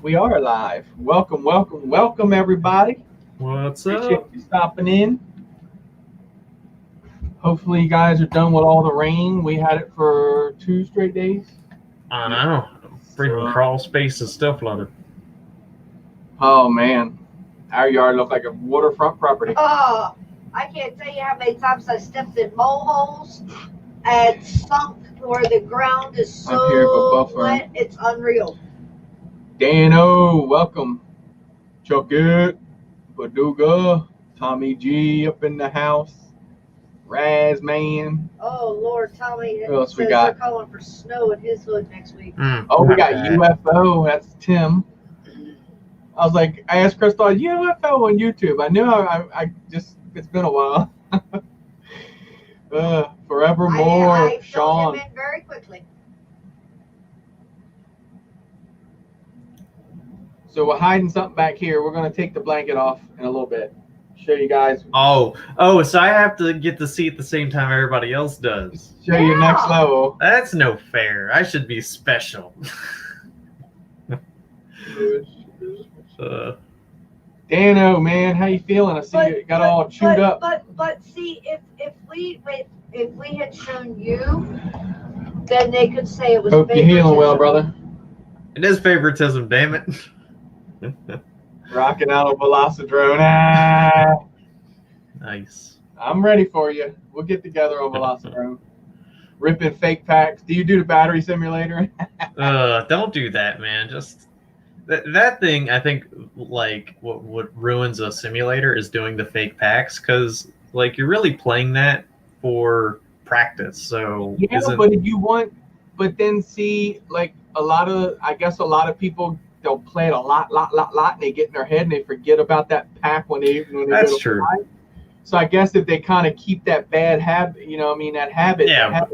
We are live. Welcome, welcome, welcome, everybody. What's Appreciate up? you stopping in. Hopefully, you guys are done with all the rain. We had it for 2 straight days. I know. Freaking crawl space is still flooded. Oh, man. Our yard looked like a waterfront property. Oh, I can't tell you how many times I stepped in mole holes and sunk where the ground is Up here, but so buffer. wet, it's unreal. Dano, welcome. Chuck It, Paduga, Tommy G up in the house, Raz Man. Oh, Lord, Tommy Who else we says got? they're calling for snow in his hood next week. Oh, we got bad. UFO. That's Tim. I was like, I asked Crystal, UFO on YouTube. I knew I just, it's been a while. Forevermore, I filled Sean. him in very quickly. So we're hiding something back here. We're going to take the blanket off in a little bit. Show you guys. Oh, so I have to get to see at the same time everybody else does. Show you next Yeah. level. That's no fair. I should be special. Dano, man, how you feeling? I see you got all chewed up. But see, if we had shown you, then they could say it was. Hope you're healing well, brother. It is favoritism, damn it. Rocking out a Velocidrone. Ah, Nice. I'm ready for you. We'll get together on Velocidrone. Ripping fake packs. Do you do the battery simulator? Don't do that, man. Just that thing. I think like what ruins a simulator is doing the fake packs, because like you're really playing that for practice. So Yeah, but if you want, but then see, like I guess a lot of people, they'll play it a lot, and they get in their head and they forget about that pack when they That's go to true. fly. So I guess if they kind of keep that bad habit, that habit, Yeah,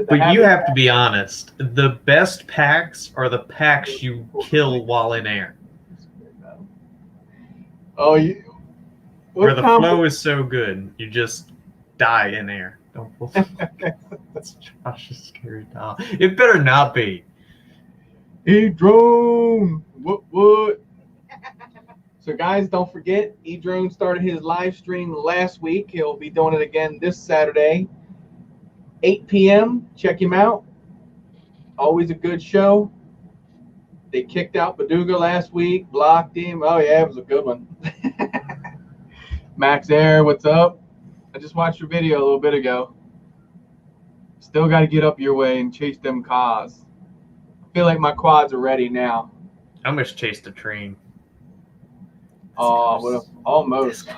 but you have to be honest. The best packs are the packs you kill while in air, Oh, where the flow is so good, you just die in air. Don't. That's Josh's scary doll. It better not be. E-Drone. What? So guys, don't forget, E-Drone started his live stream last week. He'll be doing it again this Saturday, 8 p.m. Check him out. Always a good show. They kicked out Paduga last week, blocked him. Oh yeah, it was a good one. Max Air, what's up? I just watched your video a little bit ago. Still got to get up your way and chase them cars. I feel like my quads are ready now. I almost chased a train. Oh, well, almost.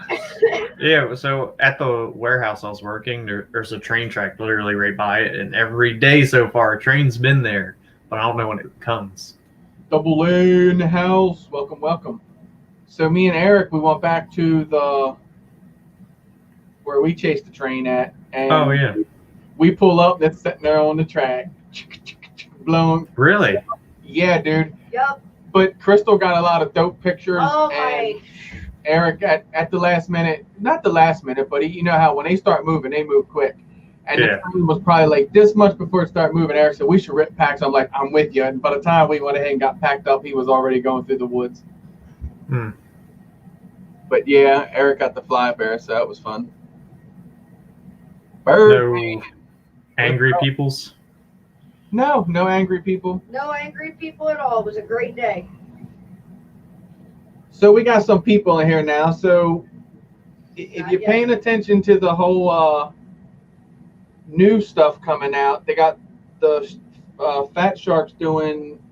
Yeah, so at the warehouse I was working, there's a train track literally right by it, and every day so far a train's been there, but I don't know when it comes. Double A in the house. Welcome, welcome. So me and Eric, we went back to where we chased the train at, and Oh yeah, we pull up. That's sitting there on the track, blowing. really? Yeah, dude. Yup. But Crystal got a lot of dope pictures, Oh and my. Eric at the last minute, not the last minute, but you know how when they start moving, they move quick. And Yeah. the train was probably like this much before it started moving. Eric said, we should rip packs. I'm like, I'm with you. And by the time we went ahead and got packed up, he was already going through the woods. Hmm. But yeah, Eric got the fly bear, so that was fun. Bird. No angry peoples? No angry people. No angry people at all. It was a great day. So we got some people in here now. So if Not you're yet. paying attention to the whole new stuff coming out, they got the Fat Sharks doing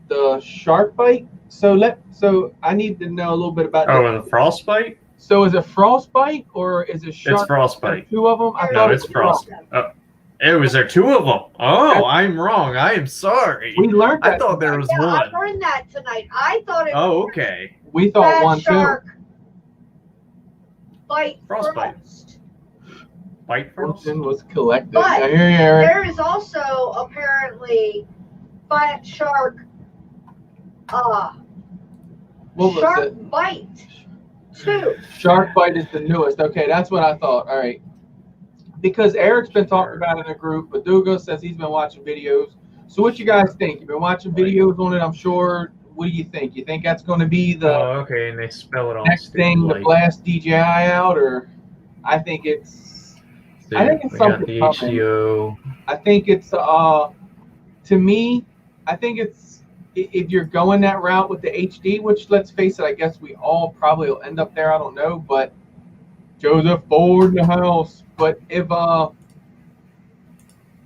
the shark bite. So I need to know a little bit about Oh, that. and the frostbite? So is it frostbite or is it shark? It's frostbite. Two of them? I No, thought it it's was frost. Was there two of them? Oh, I'm wrong. I am sorry. We learned that. I thought there was Yeah, I one. learned that tonight. I thought it Oh, was okay. We thought Fat one shark bite Frostbite. frost. Bite too. frost? Wilson was collected. But I hear you, Eric. there is also apparently fat shark What was shark it? bite too. Shark bite is the newest. Okay, that's what I thought. All right. Because Eric's been talking about it in a group. Paduga says he's been watching videos. So what you guys think? You've been watching videos on it, I'm sure. what do you think? You think that's going to be the Oh, okay, and they spell it all next stupid, thing to like, blast DJI out, or I think it's I think it's we got something the coming. HDO. I think it's to me, I think it's if you're going that route with the HD, which let's face it, I guess we all probably will end up there. I don't know, but Joseph Ford in the house. But if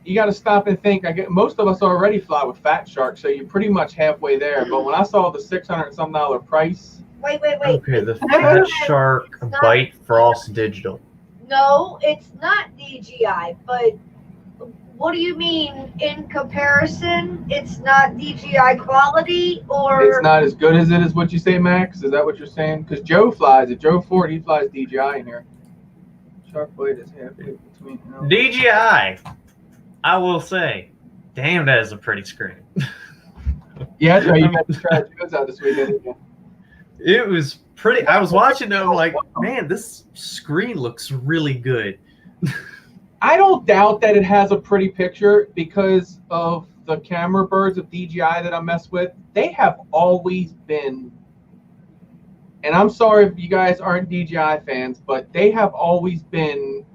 you got to stop and think. I get most of us already fly with Fat Shark, so you're pretty much halfway there. But when I saw the $600-some price, Wait. Okay, the It's Fat not- Shark it's not- Bite Frost Digital. No, it's not DJI, but what do you mean in comparison? It's not DJI quality, or it's not as good as it is. What you say, Max? Is that what you're saying? Because Joe flies it. Joe Ford, he flies DJI in here. Shark Blade is halfway between. DJI, I will say, damn, that is a pretty screen. Yeah, that's right. You got to try Joe's out this weekend. Didn't you? It was pretty. I was watching it. I'm like, man, this screen looks really good. I don't doubt that it has a pretty picture because of the camera birds of DJI that I mess with. They have always been, and I'm sorry if you guys aren't DJI fans, but they have always been,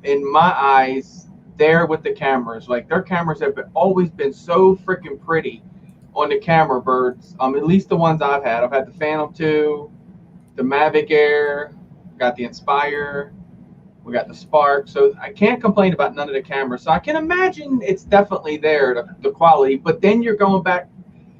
in my eyes, there with the cameras. Like their cameras have always been so freaking pretty on the camera birds. At least the ones I've had. I've had the Phantom 2, the Mavic Air, got the Inspire. We got the Spark, so I can't complain about none of the cameras. So I can imagine it's definitely there, the quality. But then you're going back.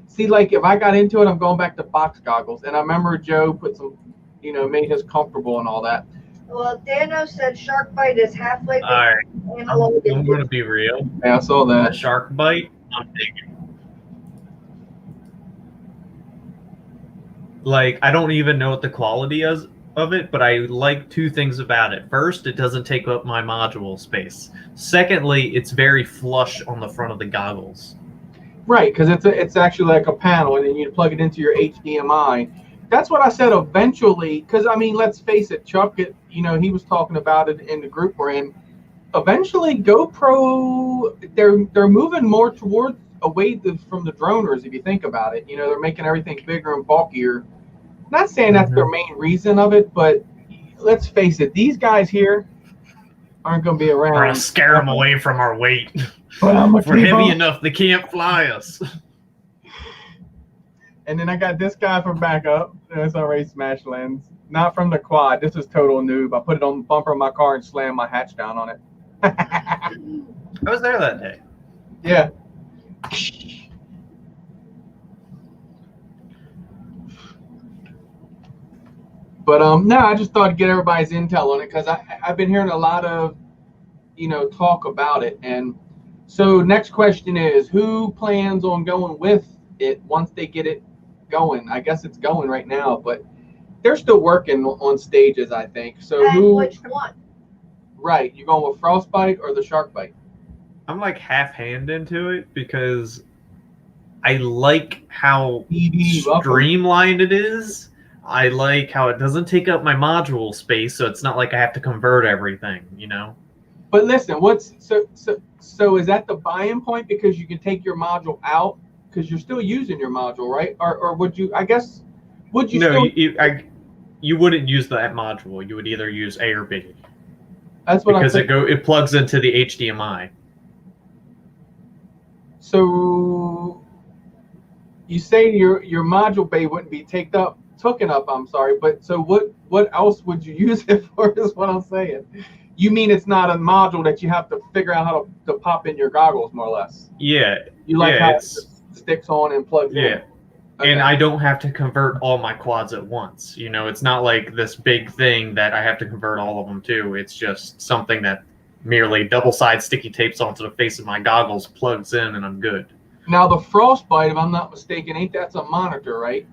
See, like if I got into it, I'm going back to box goggles. And I remember Joe put some, made his comfortable and all that. well, Dano said Shark Bite is halfway All right, between I'm analog and going to be real. Yeah, I saw The that. Shark Bite, I'm digging. Like, I don't even know what the quality is of it, but I like two things about it. First, it doesn't take up my module space. Secondly, it's very flush on the front of the goggles. Right, because it's actually like a panel, and then you plug it into your HDMI. That's what I said eventually, because I mean, let's face it, Chuck, he was talking about it in the group we're in. Eventually, GoPro, they're moving more towards away from the droners. If you think about it, they're making everything bigger and bulkier. Not saying that's their main reason of it, but let's face it, these guys here aren't going to be around. We're gonna scare them away from our weight. But I'm If we're heavy enough, they can't fly us. And then I got this guy for backup. SRA Smash Lens. Not from the quad. This is total noob. I put it on the bumper of my car and slammed my hatch down on it. I was there that day. Yeah. But no, I just thought I'd get everybody's intel on it because I've been hearing a lot of, talk about it. And so next question is, who plans on going with it once they get it going? I guess it's going right now, but they're still working on stages, I think. So and which one? Right, you going with Frostbite or the Shark Bite? I'm like half-hand into it because I like how streamlined it is. I like how it doesn't take up my module space, so it's not like I have to convert everything, But listen, so is that the buy-in point because you can take your module out because you're still using your module, right? Or would you? I guess would you? No, still... you wouldn't use that module. You would either use A or B. That's what because it plugs into the HDMI. So you say your module bay wouldn't be taken up. I'm sorry, but so what else would you use it for? Is what I'm saying. You mean it's not a module that you have to figure out how to pop in your goggles, more or less? Yeah. You like how it sticks on and plugs in? Yeah. Okay. And I don't have to convert all my quads at once. It's not like this big thing that I have to convert all of them to. It's just something that merely double-side sticky tapes onto the face of my goggles, plugs in, and I'm good. Now the Frostbite, if I'm not mistaken, ain't that's a monitor, right?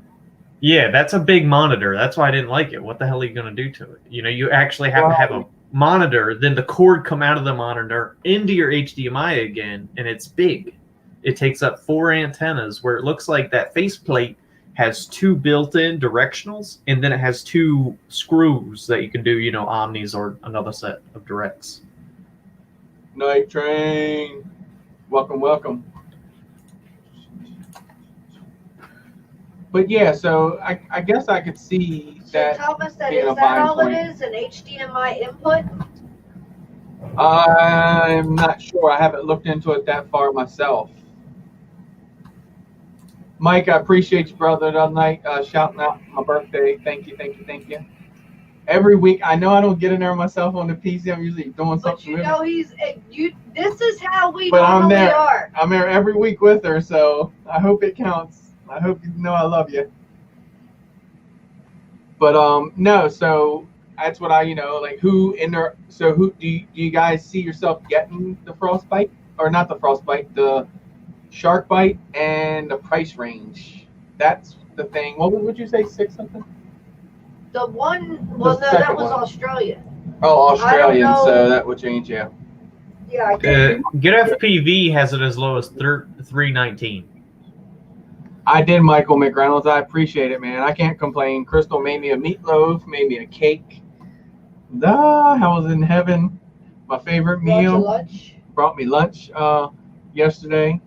Yeah, that's a big monitor. That's why I didn't like it. What the hell are you going to do to it? You actually have to have a monitor, then the cord come out of the monitor into your HDMI again, and it's big. It takes up 4 antennas, where it looks like that faceplate has 2 built-in directionals, and then it has 2 screws that you can do, omnis or another set of directs. Night Train, welcome. But yeah, so I guess I could see So that Thomas, that being is a that buying all point. it is? An HDMI input? I'm not sure. I haven't looked into it that far myself. Mike, I appreciate you, brother, the other night shouting out my birthday. Thank you, thank you, thank you. Every week, I know I don't get in there myself on the PC. I'm usually doing But something you with know it. this is how we But I'm normally there. are. I'm there every week with her, so I hope it counts. I hope you know I love you. But no, so that's what I, like who in there. So who do you guys see yourself getting the frostbite or not the frostbite, the shark bite and the price range? That's the thing. What would you say? 6 something? The one, The well, no, that second was one. Australian. Oh, Australian. know. So that would change, yeah. Yeah, I think. Get FPV has it as low as $319. I did, Michael McReynolds. I appreciate it, man. I can't complain. Crystal made me a meatloaf, made me a cake. I was in heaven. My favorite Brought you meal. lunch. Brought me lunch yesterday.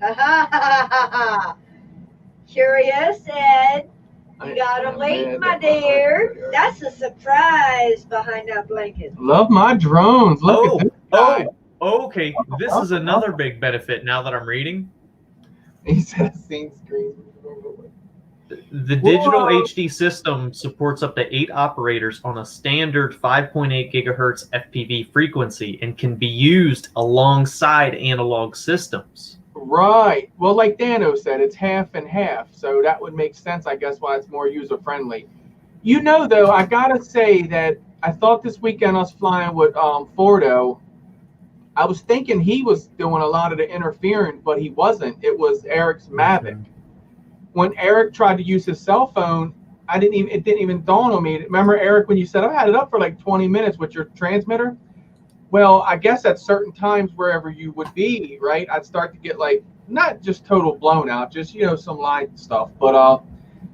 Ha ha ha ha ha. Curious, Ed. You gotta wait, my dear. That's a surprise behind that blanket. Love my drones. Look at this guy. Okay. This is another big benefit now that I'm reading. He said scene screen. The digital Whoa. HD system supports up to 8 operators on a standard 5.8 gigahertz FPV frequency and can be used alongside analog systems. Right. Well, like Dano said, it's half and half. So that would make sense, I guess, why it's more user-friendly. Though, I got to say that I thought this weekend us flying with Fordo, I was thinking he was doing a lot of the interfering, but he wasn't. It was Eric's Mavic. When Eric tried to use his cell phone, it didn't even dawn on me. Remember, Eric, when you said, I had it up for like 20 minutes with your transmitter? Well, I guess at certain times, wherever you would be, right, I'd start to get like, not just total blown out, just, some line stuff. But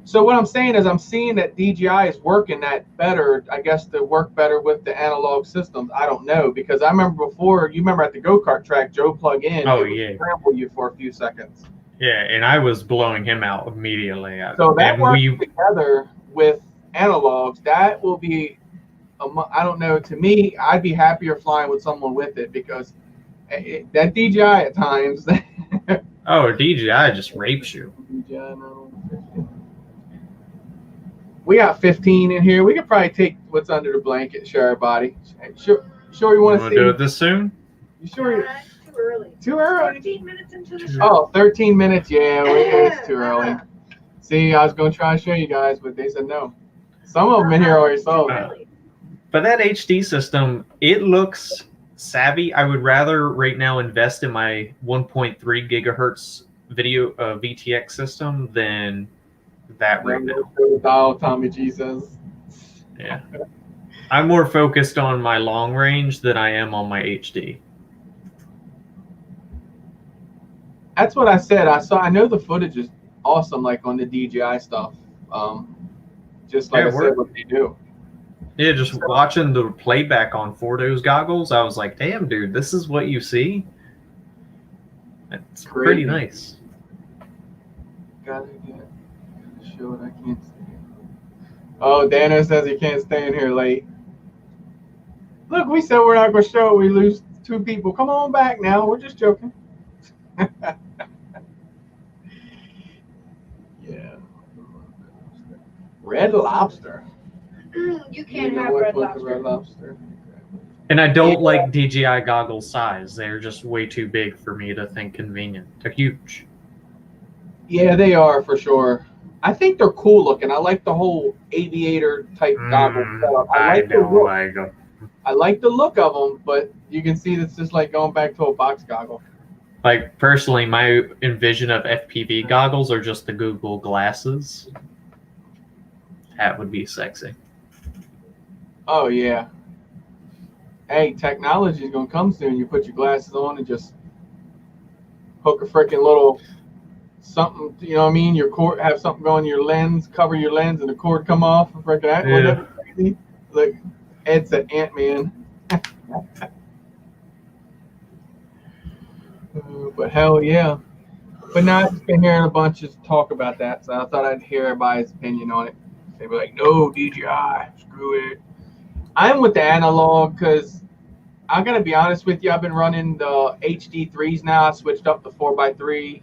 so what I'm saying is I'm seeing that DJI is working that better, I guess, to work better with the analog systems. I don't know, because I remember before, you remember at the go-kart track, Joe plug in, Oh, it would yeah. scramble you for a few seconds. Yeah, and I was blowing him out immediately. So that and works together with analogs. That will be, I don't know, to me, I'd be happier flying with someone with it because that DJI at times. Oh, DJI just rapes you. We got 15 in here. We could probably take what's under the blanket, share our body. Sure you want to see? Do it this soon? You sure? Too early. Too early? 13 minutes into the show. Oh, 13 minutes. Yeah, it's too early. See, I was going to try to show you guys, but they said no. Some of them in here already saw it. But that HD system, it looks savvy. I would rather right now invest in my 1.3 gigahertz video VTX system than that right now. Dial Tommy G says. Yeah. I'm more focused on my long range than I am on my HD. That's what I said. I know the footage is awesome, like on the DJI stuff. Just like I said, what they do. Yeah, just watching the playback on Fordo's goggles, I was like, damn, dude, this is what you see? It's pretty nice. Gotta show it. I can't stay. Oh, Dano says he can't stay in here late. Look, we said we're not going to show it. We lose 2 people. Come on back now. We're just joking. Yeah. Red Lobster. You can't have Red Lobster. And I don't like DJI goggles size. They're just way too big for me to think convenient. They're huge. Yeah, they are for sure. I think they're cool looking. I like the whole aviator type goggle setup. I like the look of them, but you can see it's just like going back to a box goggle. Like, personally, my envision of FPV goggles are just the Google glasses. That would be sexy. Oh, yeah. Hey, technology is going to come soon. You put your glasses on and just hook a freaking little something, you know what I mean? Your cord, have something go on your lens, cover your lens, and the cord come off. Freaking that. Yeah. Wouldn't that be crazy? Look, Ed said Ant-Man. But hell yeah. But now I've just been hearing a bunch of talk about that, so I thought I'd hear everybody's opinion on it. They were like, no, DJI, screw it. I'm with the analog because I'm going to be honest with you. I've been running the HD3s now. I switched up to 4x3.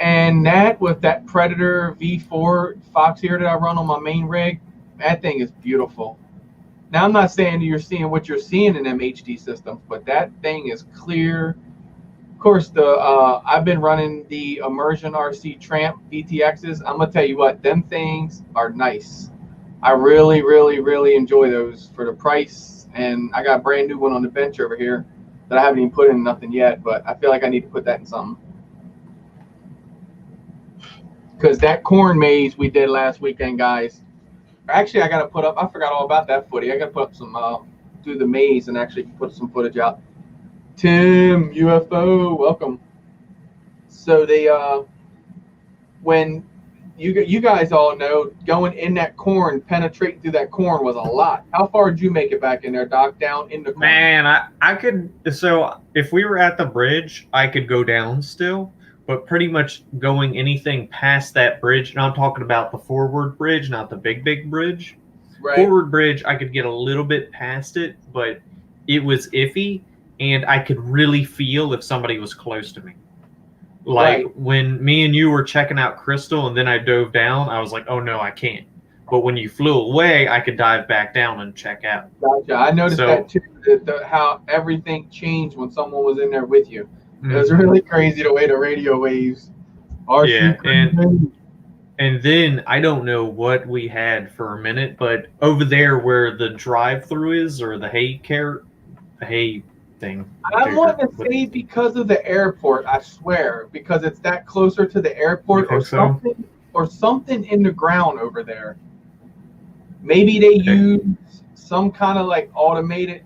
And that with that Predator V4 Fox here that I run on my main rig, that thing is beautiful. Now, I'm not saying you're seeing what you're seeing in them HD systems, but that thing is clear. Of course, I've been running the Immersion RC Tramp VTXs. I'm gonna tell you what, them things are nice. I really, really, really enjoy those for the price. And I got a brand new one on the bench over here that I haven't even put in nothing yet, but I feel like I need to put that in something. Because that corn maze we did last weekend, guys. Actually, I got to put up, I forgot all about that footage. I got to put up some, do the maze and actually put some footage out. Tim, UFO, welcome. So they, when you guys all know, going in that corn, penetrating through that corn was a lot. How far did you make it back in there, Doc, down in the corn? Man, I could, so if we were at the bridge, I could go down still. But pretty much going anything past that bridge, and I'm talking about the forward bridge, not the big bridge. Right. Forward bridge, I could get a little bit past it, but it was iffy, and I could really feel if somebody was close to me. Like when me and you were checking out Crystal, and then I dove down, I was like, oh no, I can't. But when you flew away, I could dive back down and check out. Gotcha. I noticed that too, how everything changed when someone was in there with you. It was really crazy the way the radio waves are. Yeah, and then I don't know what we had for a minute, but over there where the drive-through is, or the hay thing. I want to say because of the airport, I swear, because it's that closer to the airport or something, or something in the ground over there. Maybe they use some kind of like automated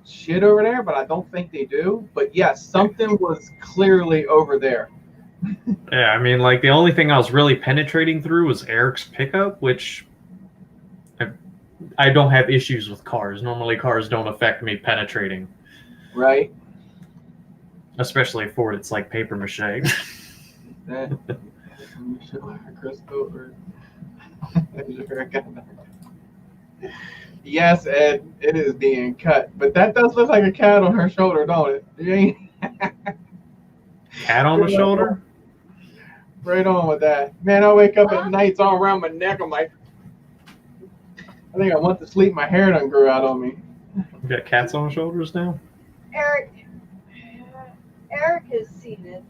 shit over there, but I don't think they do. But yes, something was clearly over there. Yeah, I mean, like the only thing I was really penetrating through was Eric's pickup, which I don't have issues with cars. Normally, cars don't affect me penetrating. Right. Especially a Ford, it's like paper mache. Yes, Ed, it is being cut, but that does look like a cat on her shoulder, don't it? Cat on the shoulder? Right on with that. Man, I wake up at night, it's all around my neck. I'm like, I think I went to sleep, my hair done grew out on me. You got cats on the shoulders now? Eric has seen it.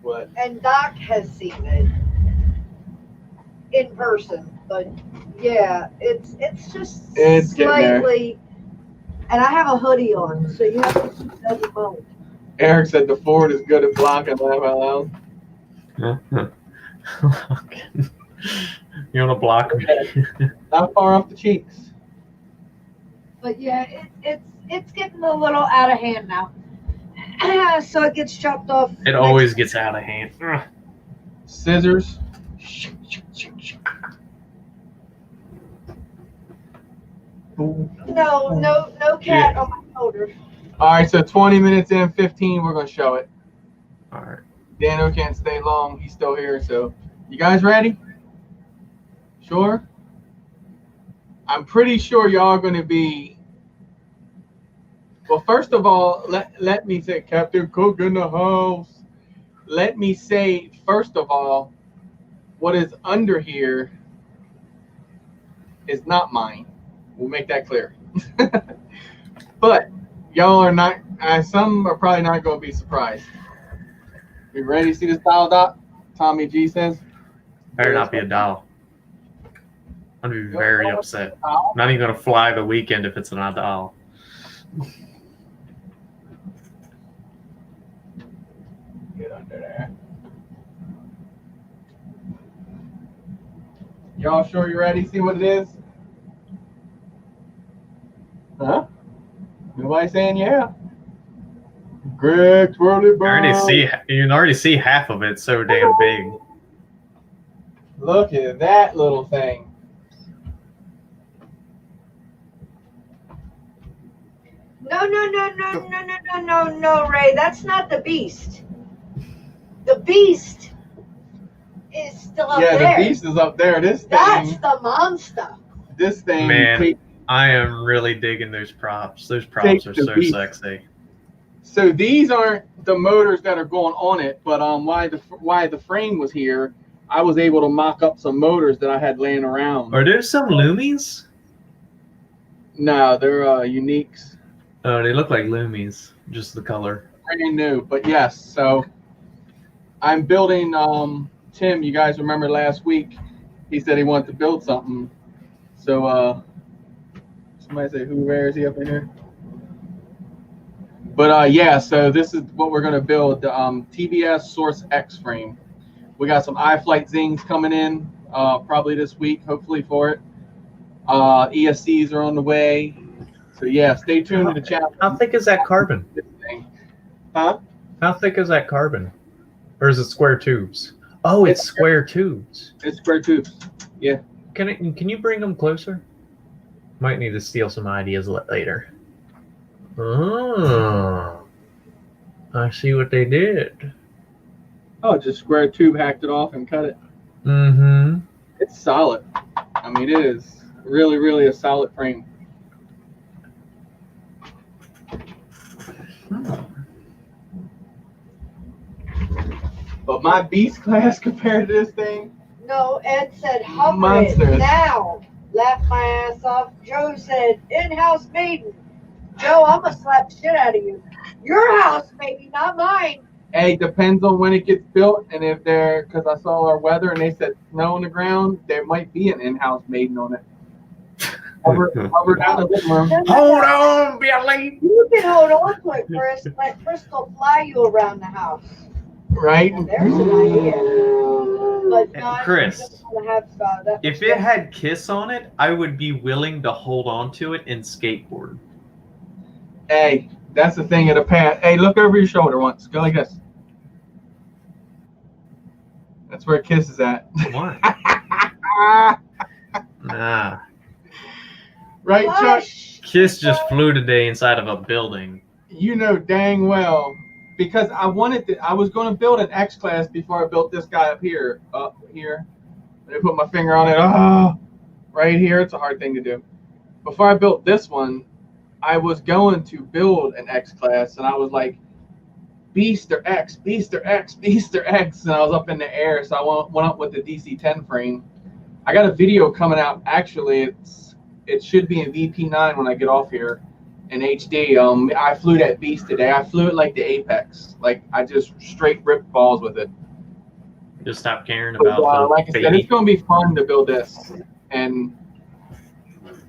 What? And Doc has seen it in person, but yeah, it's just slightly. And I have a hoodie on, so you have to keep that in mind. Eric said the Ford is good at blocking. Laugh out loud. You want to block me? Not far off the cheeks. But yeah, it's getting a little out of hand now. So it gets chopped off. It always gets out of hand. Scissors. No cat on my shoulder. All right, so 20 minutes in, 15, we're going to show it. All right. Dano can't stay long. He's still here. So you guys ready? Sure? I'm pretty sure y'all are going to be. Well, first of all, let me say, Captain Cook in the house. Let me say, first of all, what is under here is not mine. We'll make that clear. But y'all are not, some are probably not going to be surprised. You ready to see this dial, Doc? Tommy G says. Better not be a doll. I'm going to be very upset. I'm not even going to fly the weekend if it's not a doll. Get under there. Y'all sure you're ready? See what it is? Huh? Nobody saying yeah. Greg Twirly Bird. You can already see half of it. So damn big. Look at that little thing. No, Ray. That's not the beast. The Beast is still up Yeah, there. the Beast is up there. That's the monster. This thing. Man, I am really digging those props. Those props are the so Beast. sexy. So these aren't the motors that are going on it, but why the frame was here, I was able to mock up some motors that I had laying around. Are there some Lumis? No, they're Uniques. Oh, they look like Lumis, just the color. Brand new, but yes. So I'm building. Tim, you guys remember last week? He said he wanted to build something. So somebody say, where is he up in here? But yeah, so this is what we're gonna build: the TBS Source X frame. We got some iFlight Zings coming in probably this week, hopefully for it. ESCs are on the way. So yeah, stay tuned to the channel. How thick is that carbon? Huh? How thick is that carbon? Or is it square tubes? Oh, it's square tubes. It's square tubes. Yeah. Can you bring them closer? Might need to steal some ideas later. Oh, I see what they did. Oh, just square tube, hacked it off and cut it. Mm-hmm. It's solid. I mean, it is really, really a solid frame. But my Beast class compared to this thing, No, Ed said hover Monsters. it now. Laughed my ass off. Joe said in-house maiden. Joe, I'm gonna slap the shit out of you. Your house, maybe, not mine. hey, depends on when it gets built, and if they're, because I saw our weather and they said snow on the ground, there might be an in-house maiden on it. Hover down the living room. Hold on, Billy. You can hold on to it, Chris. Let Crystal fly you around the house. Right? Well, there's an idea. But no, Chris, I just wanna have, that If it had Kiss on it, I would be willing to hold on to it and skateboard. Hey, that's the thing of the past. Hey, look over your shoulder once. Go like this. That's where Kiss is at. Why? Nah. Right, Chuck? Hush. Kiss just flew today inside of a building. You know dang well. Because I was going to build an X class before I built this guy up here. Up here. I put my finger on it. Oh, right here. It's a hard thing to do. Before I built this one, I was going to build an X class, and I was like, Beast or X, Beast or X, Beast or X, and I was up in the air, so I went up with the DC-10 frame. I got a video coming out. Actually, it should be in VP9 when I get off here in HD. I flew that Beast today. I flew it like the Apex. Like, I just straight ripped balls with it. Just stop caring But, about the like I said, baby. it's going to be fun to build this, and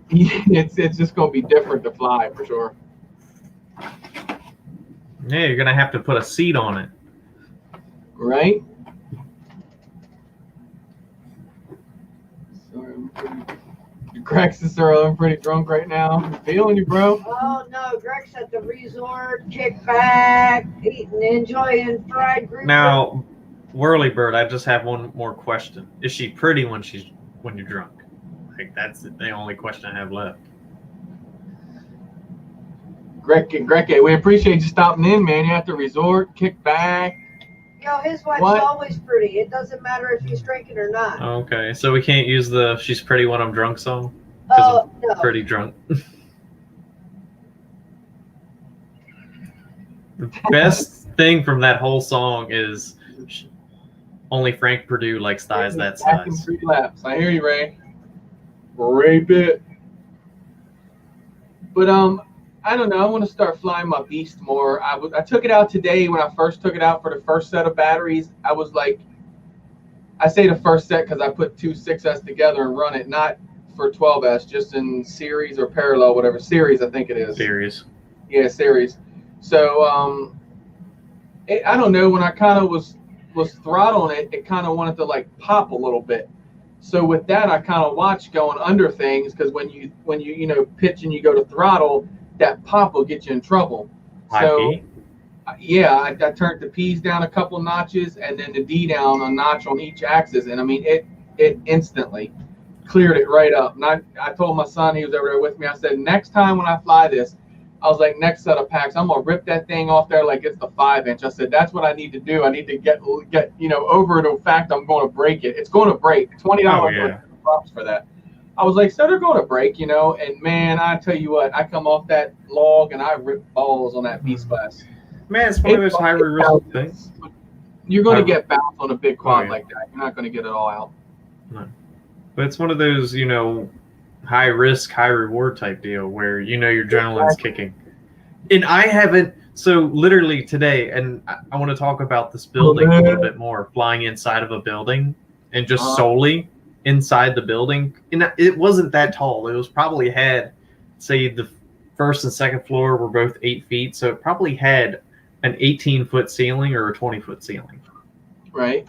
it's just going to be different to fly for sure. Yeah, you're gonna have to put a seat on it. Right? Grex is I'm pretty drunk right now. Feeling you, bro. Oh no, Greg's at the resort, kick back, eating, enjoying fried grouper. Now, Whirlybird, I just have one more question. Is she pretty when you're drunk? Like, that's the only question I have left. Greg, we appreciate you stopping in, man. You're at the resort, kick back. Yo, his wife's What? always pretty. It doesn't matter if he's drinking or not. Okay, so we can't use the "She's Pretty When I'm Drunk" song? Oh, no. Pretty drunk. The best thing from that whole song is only Frank Purdue likes thighs that Back in size. 3 laps. I hear you, Ray. Rape it. But I don't know. I want to start flying my Beast more. I took it out today. When I first took it out for the first set of batteries, I was like, I say the first set because I put 2 6S together and run it, not for 12S, just in series or parallel, whatever. Series, I think it is. Series. Yeah, series. So I don't know. When I kind of was throttling it, it kind of wanted to like pop a little bit. So with that, I kind of watched going under things because when you pitch and you go to throttle, that pop will get you in trouble. So IP. yeah, I turned the P's down a couple notches and then the D down a notch on each axis, and I mean it instantly cleared it right up. And I told my son, he was over there with me, I said, next time when I fly this, I was like, next set of packs, I'm gonna rip that thing off there like it's the 5-inch. I said, that's what I need to do. I need to get over the fact I'm going to break it. It's going to break. $20 worth of props for that. I was like, so they're going to break, and man, I tell you what, I come off that log and I rip balls on that Beast Class. Man, it's one of those high risk things. You're going to get bounced on a big quad like that. You're not going to get it all out. No. But it's one of those, high risk, high reward type deal where your adrenaline's kicking. And I haven't, so literally today, and I want to talk about this building a little bit more, flying inside of a building and just solely inside the building. And it wasn't that tall. It was probably had, say, the first and second floor were both 8 feet. So it probably had an 18-foot ceiling or a 20-foot ceiling. Right.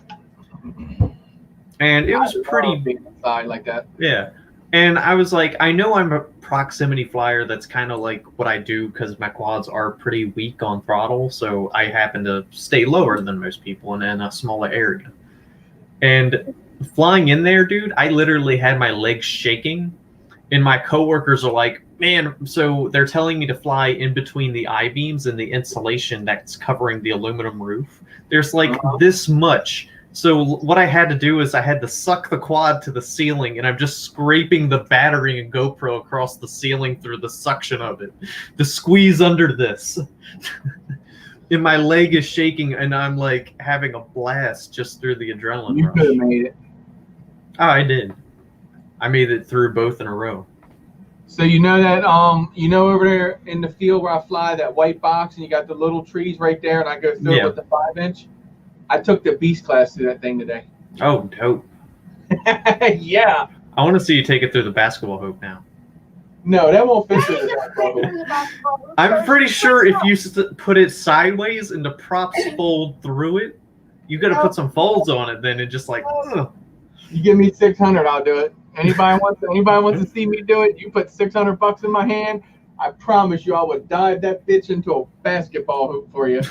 And it was pretty big inside like that. Yeah. And I was like, I know I'm a proximity flyer. That's kind of like what I do because my quads are pretty weak on throttle. So I happen to stay lower than most people and in a smaller area. And flying in there, dude, I literally had my legs shaking. And my coworkers are like, man, so they're telling me to fly in between the I-beams and the insulation that's covering the aluminum roof. There's like this much. So what I had to do is I had to suck the quad to the ceiling, and I'm just scraping the battery and GoPro across the ceiling through the suction of it. The squeeze under this. And my leg is shaking, and I'm like having a blast just through the adrenaline You rush. could have made it. Oh, I did. I made it through both in a row. So that over there in the field where I fly, that white box, and you got the little trees right there, and I go through it with the 5-inch. I took the Beast Class through that thing today. Oh, dope. Yeah. I want to see you take it through the basketball hoop now. No, that won't fit through the basketball hoop. I'm pretty sure if you put it sideways and the props fold through it, you got to put some folds on it then and just like, ugh. You give me 600, I'll do it. Anybody wants to see me do it? You put $600 in my hand, I promise you I would dive that bitch into a basketball hoop for you.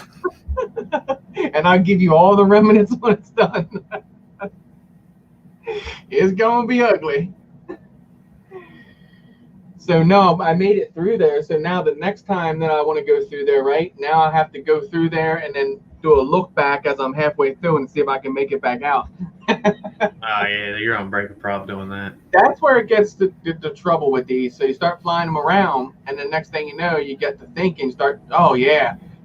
And I'll give you all the remnants when it's done. It's gonna be ugly. So no, I made it through there. So now the next time that I want to go through there, right now I have to go through there and then do a look back as I'm halfway through and see if I can make it back out. Oh yeah, you're on break a prop doing that. That's where it gets the trouble with these. So you start flying them around, and the next thing you know, you get to thinking,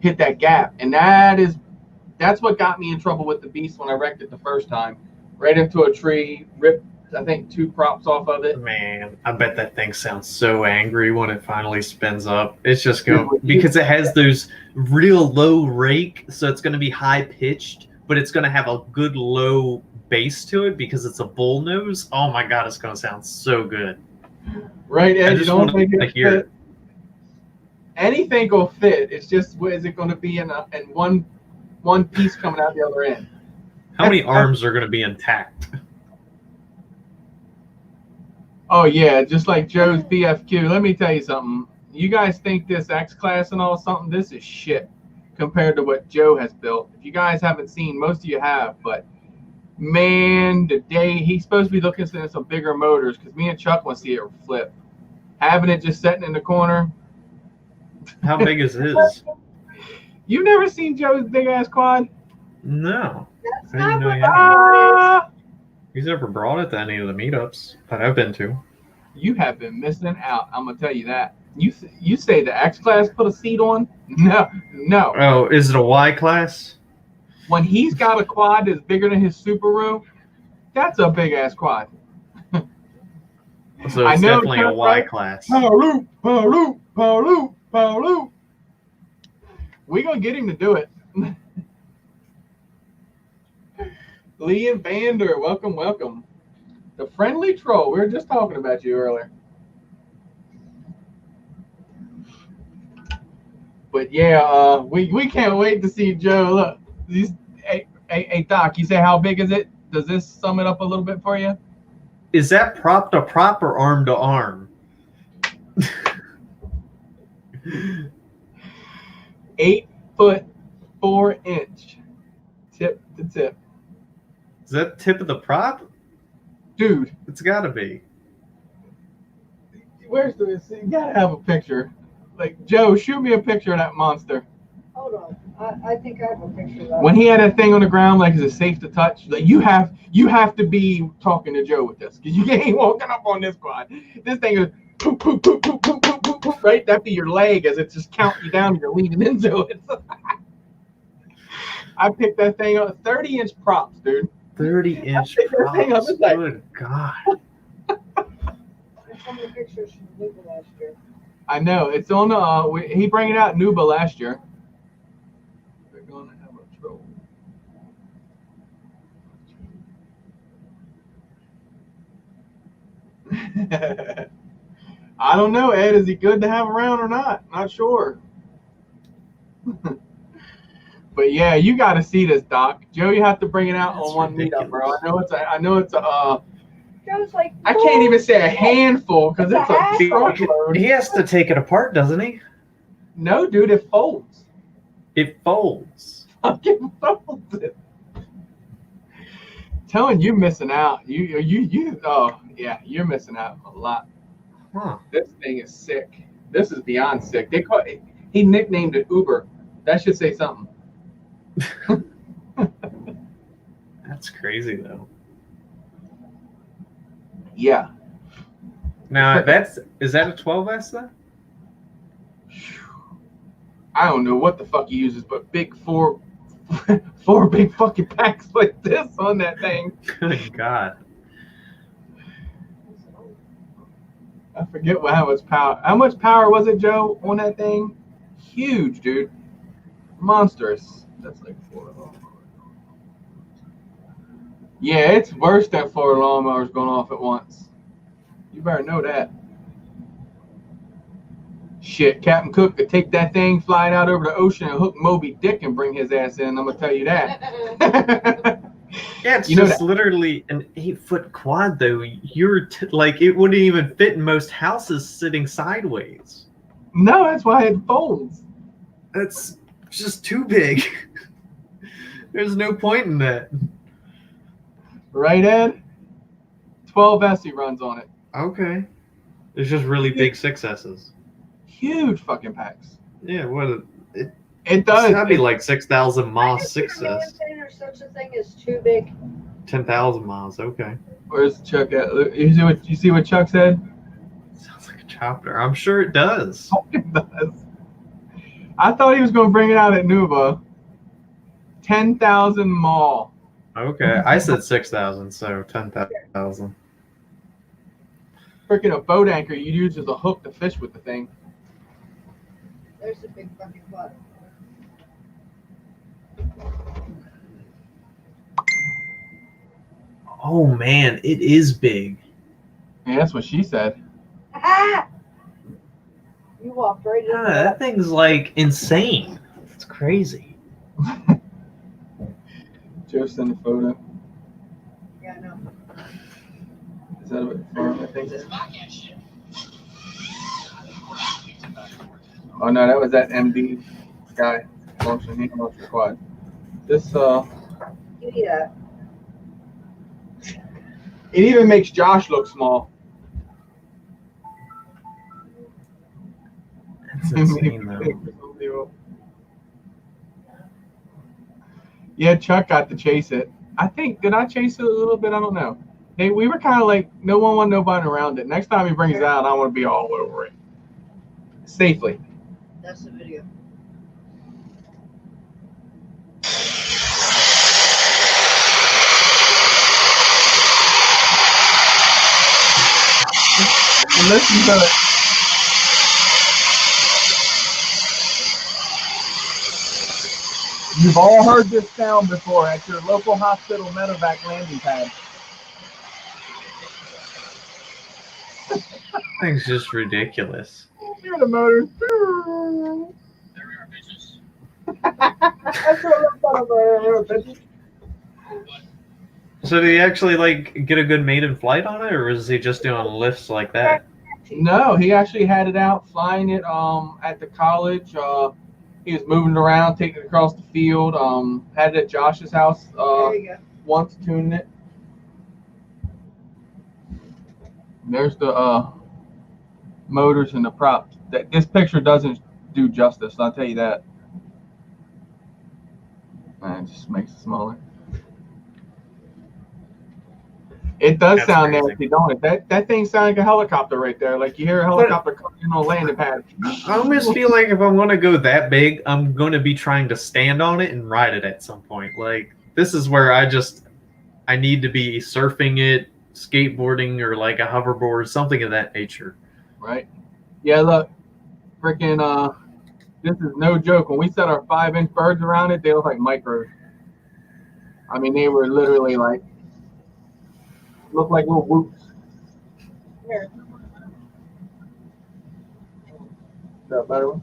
hit that gap. And that's what got me in trouble with the Beast when I wrecked it the first time. Right into a tree, ripped, I think, 2 props off of it. Man, I bet that thing sounds so angry when it finally spins up. It's just going because it has those real low rake, so it's going to be high pitched, but it's going to have a good low base to it because it's a bull nose. Oh my god, it's going to sound so good. Right, Ed, I just want to hear it. Anything will fit. It's just, is it going to be in one piece coming out the other end? How many arms are going to be intact? Oh yeah, just like Joe's BFQ. Let me tell you something. You guys think this X Class and all something? This is shit compared to what Joe has built. If you guys haven't seen, most of you have, but man, the day he's supposed to be looking at some bigger motors because me and Chuck want to see it flip. Having it just sitting in the corner. How big is his? You've never seen Joe's big ass quad? No. That's I didn't know he not had it. He's never brought it to any of the meetups that I've been to. You have been missing out. I'm gonna tell you that. You say the X Class put a seat on? No. Oh, is it a Y class? When he's got a quad that's bigger than his Subaru, that's a big ass quad. So it's definitely a Y class. Power loop. We're gonna get him to do it. Lee and Vander, welcome. The friendly troll. We were just talking about you earlier. But yeah, we can't wait to see Joe. Look, hey Doc, you say how big is it? Does this sum it up a little bit for you? Is that prop to prop or arm to arm? 8 foot 4 inch, tip to tip. Is that tip of the prop? Dude, It's got to be. where's the? You gotta have a picture. Like, Joe, shoot me a picture of that monster. Hold on. I think I have a picture of that. When he had that thing on the ground, like, is it safe to touch? Like, you have to be talking to Joe with this, because you ain't walking up on this quad. This thing is poop, poop, poop, poop, poop, poop, poop, poop, right? That'd be your leg as it's just counting you down and you're leaning into it. I picked that thing up, 30-inch props, dude. 30-inch Pick that thing up, props. it's like- Good God. Some of the pictures from Luba last year. I know. It's on, he bring it out in Nuba last year. We're going to have a troll. I don't know, Ed. Is he good to have around or not? Not sure. But yeah, you got to see this, Doc. Joe, you have to bring it out That's on one meetup, bro. ridiculous. I know it's a. Joe's like, I can't even say a handful because It's it's a a handful. truckload. He has to take it apart, doesn't he? No, dude, it folds. It folds. Fucking folds it. Telling you missing out. You. Oh yeah, you're missing out a lot. Huh. This thing is sick. This is beyond sick. He nicknamed it Uber. That should say something. That's crazy, though. Yeah. Now, is that a 12S, though? I don't know what the fuck he uses, but big four big fucking packs like this on that thing. Good God. I forget how much power. How much power was it, Joe, on that thing? Huge, dude. Monstrous. That's like 4 lawnmowers. Yeah, it's worse than 4 lawnmowers going off at once. You better know that. Shit, Captain Cook could take that thing, fly it out over the ocean, and hook Moby Dick and bring his ass in. I'm gonna tell you that. Yeah, it's You know just literally an 8-foot quad, though. Like, it wouldn't even fit in most houses sitting sideways. No, that's why it folds. That's just too big. There's no point in that. Right, Ed? 12S he runs on it. Okay. There's just really big 6S's. Huge fucking packs. Yeah, It it's does. gotta be like 6,000 miles, Is there a 6S. there's such a thing as too big? 10,000 miles, okay. Where's Chuck at? You see what Chuck said? Sounds like a chopper. I'm sure it does. It does. I thought he was going to bring it out at Nuba. 10,000 mall. Okay, I said 6,000, so 10,000. Freaking a boat anchor you'd use as a hook to fish with the thing. There's a big fucking quad. Oh man, it is big. Yeah, that's what she said. Ah! You walked right into Yeah, that. that thing's like insane. It's crazy. Joe sent a photo. Yeah, I know. Is that a farm, I think? Oh no, that was that MD guy launching. He launched the quad. This Give me that. it even makes Josh look small. That's insane though. Yeah, Chuck got to chase it. I think, did I chase it a little bit? I don't know. Hey, we were kind of like, no one wanted nobody around it. Next time he brings it out, I want to be all over it. Safely. That's the video. And listen to it. You've all heard this sound before at your local hospital medevac landing pad. Thing's just ridiculous. Hear the motor. That's what I'm talking about. So did he actually like get a good maiden flight on it, or was he just doing lifts like that? No, he actually had it out flying it at the college. He was moving it around, taking it across the field. Had it at Josh's house There you go. once, tuning it. There's the motors and the props. That this picture doesn't do justice. I'll tell you that. It just makes it smaller. It does That's sound crazy. nasty, don't it? That thing sounds like a helicopter right there. Like you hear a helicopter coming in on a landing pad. I almost feel like if I want to go that big, I'm going to be trying to stand on it and ride it at some point. Like, this is where I need to be surfing it, skateboarding, or like a hoverboard, something of that nature. Right? Yeah, look. Freaking, this is no joke. When we set our 5-inch birds around it, they look like micros. I mean, they were literally like, look like little whoops. Here. Is that a better one?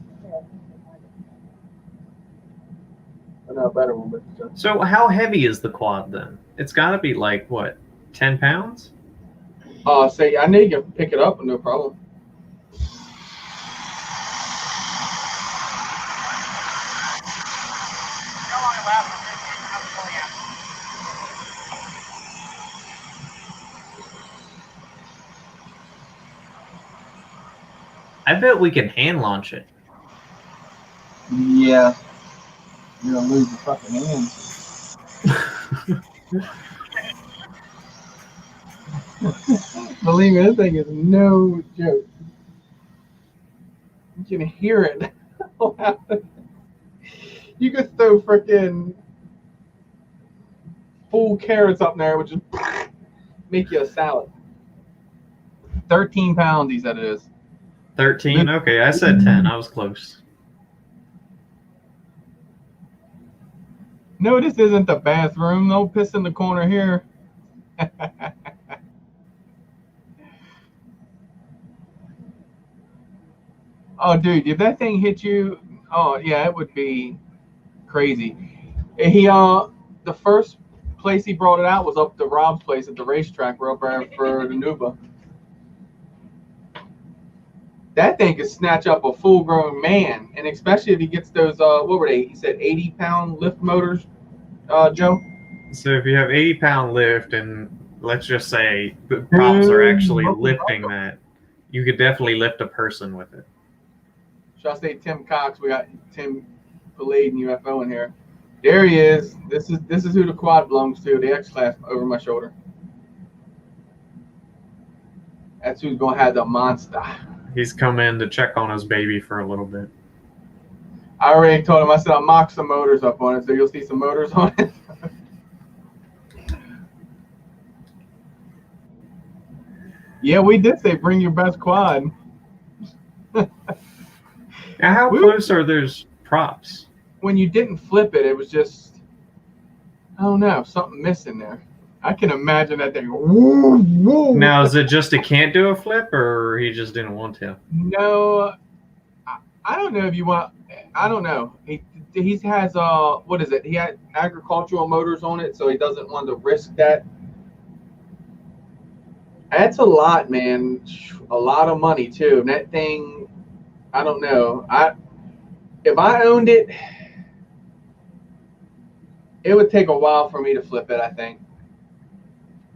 Not a better one, but So how heavy is the quad then? It's got to be like, what, 10 pounds? say I know you can pick it up, no problem. I bet we can hand launch it. Yeah. You're gonna lose your fucking hands. Believe me, this thing is no joke. You can hear it. You could throw freaking full carrots up there, which just make you a salad. 13 pounds, he said it is. 13? Okay, I said 10. I was close. No, this isn't the bathroom. No piss in the corner here. Oh, dude, if that thing hit you, oh yeah, it would be crazy. He the first place he brought it out was up to Rob's place at the racetrack. We're up there for the Nuba. That thing could snatch up a full-grown man, and especially if he gets those what were they? He said 80-pound lift motors, Joe. So if you have 80-pound lift, and let's just say the props are actually lifting that, you could definitely lift a person with it. Should I say Tim Cox? We got Tim Pelade and UFO in here. There he is. This is who the quad belongs to. The X-Class over my shoulder. That's who's gonna have the monster. He's come in to check on his baby for a little bit. I already told him. I said I'll mock some motors up on it, so you'll see some motors on it. Yeah, we did say bring your best quad. Now, how close are those props? When you didn't flip it, it was just, I don't know, something missing there. I can imagine that thing. Woo, woo. Now, is it just he can't do a flip, or he just didn't want to? No, I don't know if you want. I don't know. He has what is it? He had agricultural motors on it, so he doesn't want to risk that. That's a lot, man. A lot of money too. And that thing, I don't know. If I owned it, it would take a while for me to flip it, I think.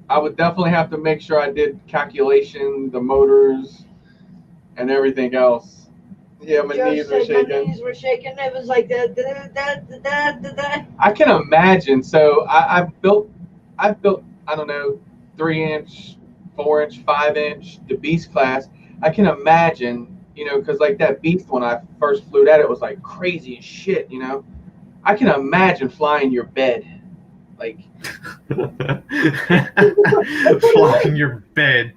I would definitely have to make sure I did calculation, the motors, and everything else. Yeah, my knees were shaking. My knees were shaking. It was like that. I can imagine. So I've built, I don't know, 3-inch, 4-inch, 5-inch, the Beast class. I can imagine, because like that Beast, when I first flew that, it was like crazy as shit, I can imagine flying your bed. Like, flying your bed.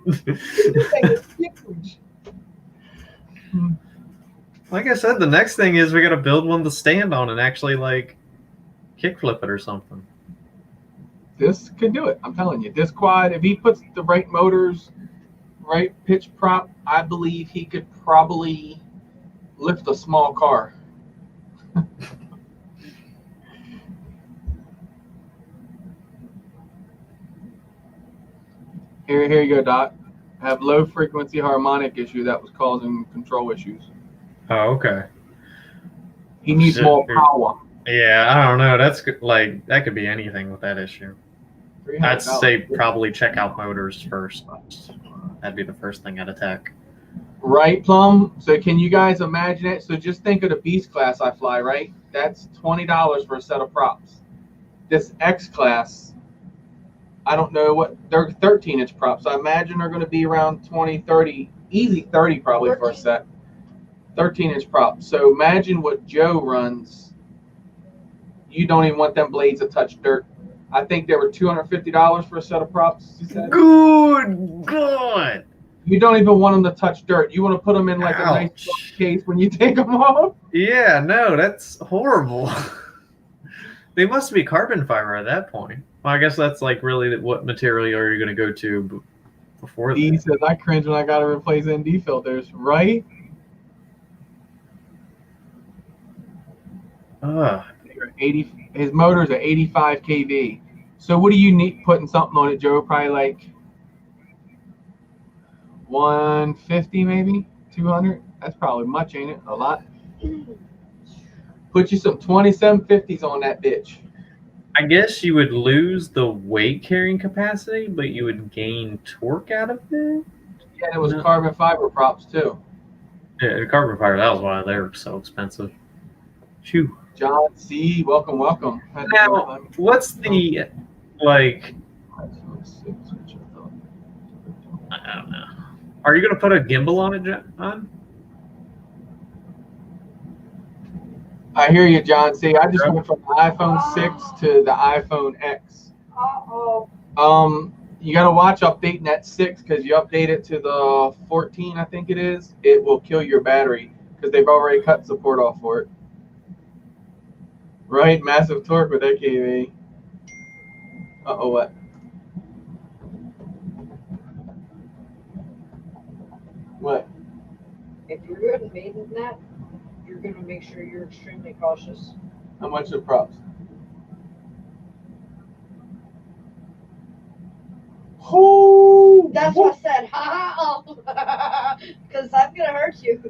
Like I said, the next thing is we got to build one to stand on and actually like kickflip it or something. This could do it. I'm telling you, this quad, if he puts the right motors, right pitch prop, I believe he could probably lift a small car. Here you go, Doc. I have low frequency harmonic issue that was causing control issues. Oh, okay. He needs more power. Yeah, I don't know. That's like that could be anything with that issue. I'd say probably check out motors first. That'd be the first thing I'd attack. Right, Plum? So can you guys imagine it? So just think of the Beast class I fly, right? That's $20 for a set of props. This X class, I don't know what, they're 13-inch props. I imagine they're going to be around 20, 30, easy 30 probably for a set. 13-inch props. So imagine what Joe runs. You don't even want them blades to touch dirt. I think they were $250 for a set of props, you said? Good. You don't even want them to touch dirt. You want to put them in like a nice Ouch. case when you take them off. Yeah, no, that's horrible. They must be carbon fiber at that point. Well, I guess that's like really what material are you going to go to before He that? says, I cringe when I got to replace ND filters, right? Ugh. 80. His motor's at 85 kV. So what do you need putting something on it, Joe? Probably like 150 maybe? 200? That's probably much, ain't it? A lot. Put you some 2750s on that bitch. I guess you would lose the weight carrying capacity, but you would gain torque out of it. Yeah, it was No. carbon fiber props too. Yeah, the carbon fiber, that was why they were so expensive. Phew. John C, welcome, welcome. Now, what's the, like, I don't know. Are you going to put a gimbal on it, John? I hear you, John C. I just went from the iPhone 6 to the iPhone X. Uh-oh. You got to watch updating that 6 because you update it to the 14, I think it is. It will kill your battery because they've already cut support off for it. Right? Massive torque with that KV. Uh-oh, what? What? If you're good at making that, you're going to make sure you're extremely cautious. How much are props? Oh, That's what I said. Because I'm going to hurt you.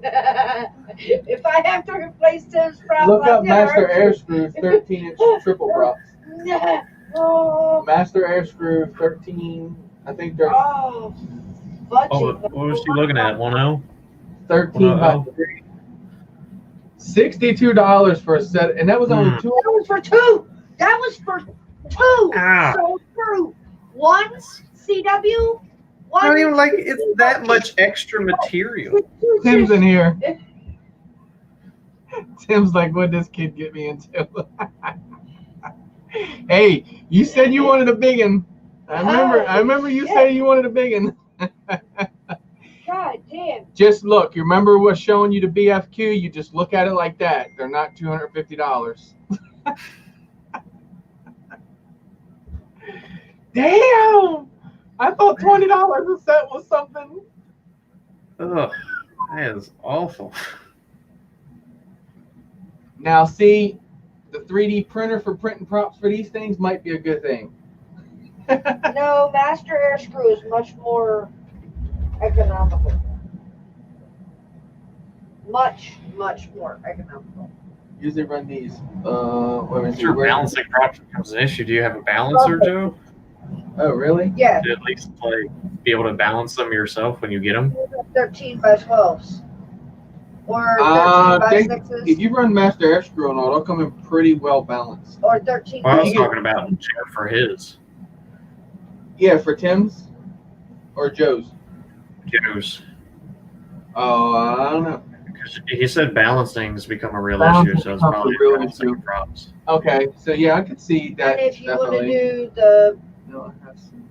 If I have to replace Tim's prop, Look I'm up gonna Master hurt Air you. Screw 13-inch triple props. Oh, Master Air Screw 13. I think they're oh, fudgy. Oh, what was she looking at? 1.0? 13 by 3. $62 for a set, and that was only two. That was for two. That was for two. Ah. So true. One CW. One. I don't even like it's that much extra material. Tim's in here. Tim's like, what did this kid get me into? Hey, you said you wanted a big one. I remember you saying you wanted a big one. God damn. Just look, you remember what's showing you the BFQ? You just look at it like that. They're not $250. Damn! I thought $20 a set was something. Ugh, that is awful. Now, see, the 3D printer for printing props for these things might be a good thing. No, Master Air Screw is much more economical. Much more economical. Usually run these. What was If your it? balancing props becomes an issue, do you have a balancer, Joe? Oh, really? Yeah, To at least like be able to balance them yourself when you get them? 13 by 12s. Or 13 by 6s. If you run Master Air Screw and all, they'll come in pretty well balanced. Or 13 Well, I by was You talking about for his. Yeah, for Tim's or Joe's. Joe's. Oh, I don't know. Because he said balancing's become a real Balancing issue, so it's becomes a probably real balancing issue. props. Okay, so yeah, I could see that. And if you want to definitely. do the No, I have some.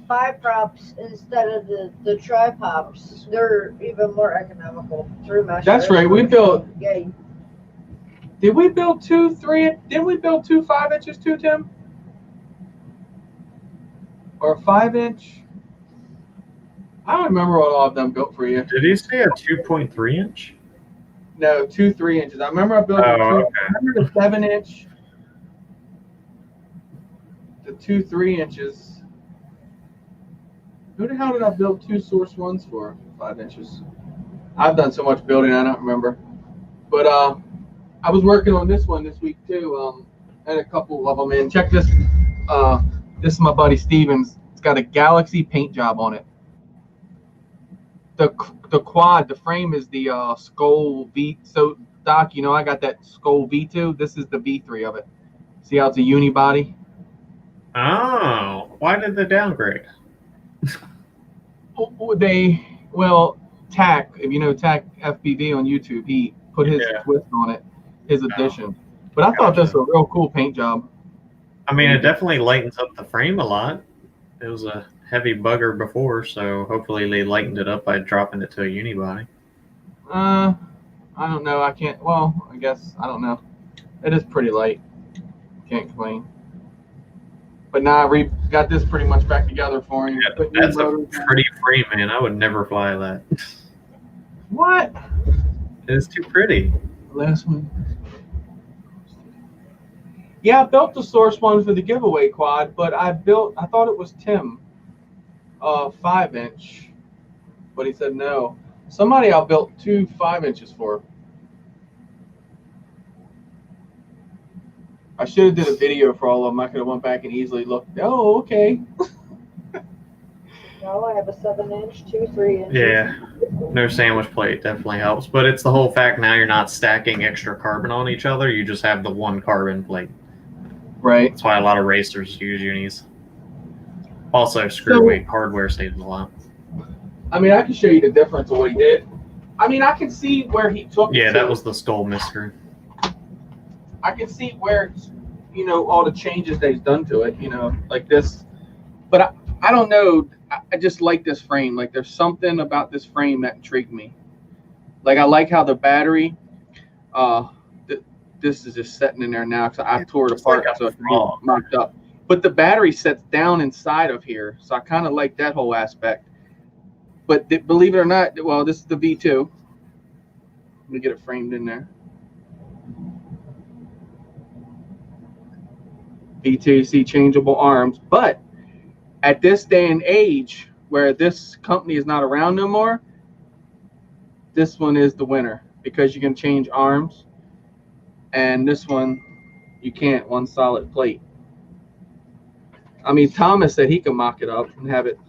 bi-props instead of the tri-pops, they're even more economical through Master That's Air right, we Screw. built- Yeah, Did we build 2, 3? Didn't we build 2 5-inches too, Tim? Or a 5-inch? I don't remember what all of them built for you. Did he say a 2.3 inch? No, 2 3-inches. I remember I built Oh, two. okay. I remember the 7-inch, the 2 3-inches. Who the hell did I build 2 source ones for? 5 inches. I've done so much building, I don't remember. But I was working on this one this week too. I had a couple of them in. Check this. This is my buddy Stevens. It's got a Galaxy paint job on it. the quad, the frame is the Skoll V. So Doc, you know I got that Skoll V2. This is the V3 of it. See how it's a unibody? Oh, why did they downgrade? Tack, if you know Tack FPV on YouTube, he put his twist on it, his addition. But I thought this was a real cool paint job. I mean, it definitely lightens up the frame a lot. It was a heavy bugger before, so hopefully they lightened it up by dropping it to a unibody. I don't know. I can't. Well, I guess I don't know. It is pretty light. Can't complain. But now I got this pretty much back together for him. Yeah, that's a pretty frame, man. I would never fly that. What? It's too pretty. Last one. Yeah, I built the source one for the giveaway quad, but I thought it was Tim, 5-inch, but he said no. Somebody I built 2 5-inches for. I should have did a video for all of them. I could have went back and easily looked. Oh, okay. No, I have a 7-inch, 2 3-inches. Yeah, no sandwich plate definitely helps, but it's the whole fact now you're not stacking extra carbon on each other. You just have the one carbon plate. Right. That's why a lot of racers use unis. Also, screw weight hardware saves a lot. I mean, I can show you the difference of what he did. I mean, I can see where he took. Yeah, that was the Skoll mystery. I can see where, you know, all the changes that he's done to it, you know, like this. But I don't know. I just like this frame. Like, there's something about this frame that intrigued me. Like, I like how the battery, this is just sitting in there now because I tore it apart, so it's mocked up. But the battery sets down inside of here, so I kind of like that whole aspect. But believe it or not, well, this is the V2. Let me get it framed in there. V2, you see changeable arms, but at this day and age where this company is not around no more, this one is the winner because you can change arms, and this one you can't, one solid plate. I mean, Thomas said he can mock it up and have it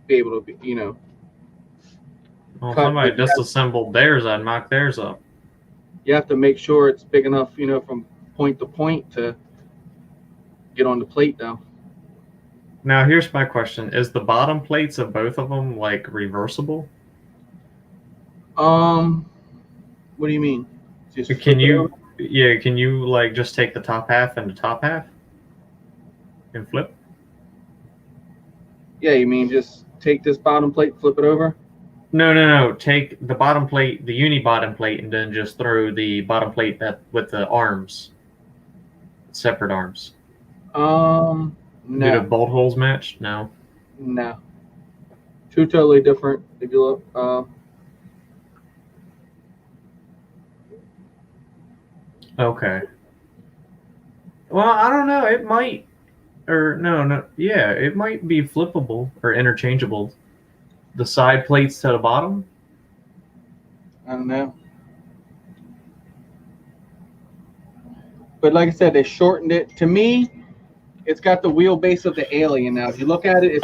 be able to be, you know. Well, if somebody disassembled theirs, I'd mock theirs up. You have to make sure it's big enough, you know, from point to point to get on the plate though. Now here's my question: is the bottom plates of both of them like reversible? What do you mean? Just can you like just take the top half and the top half and flip? Yeah, you mean just take this bottom plate, flip it over? No. Take the bottom plate, the uni bottom plate, and then just throw the bottom plate that with the arms, separate arms. No. Do the bolt holes match? No. No. Two totally different. If you look, Okay. Well, I don't know. It might, or no. Yeah, it might be flippable or interchangeable. The side plates to the bottom. I don't know. But like I said, they shortened it. To me, it's got the wheelbase of the Alien now. If you look at it, it's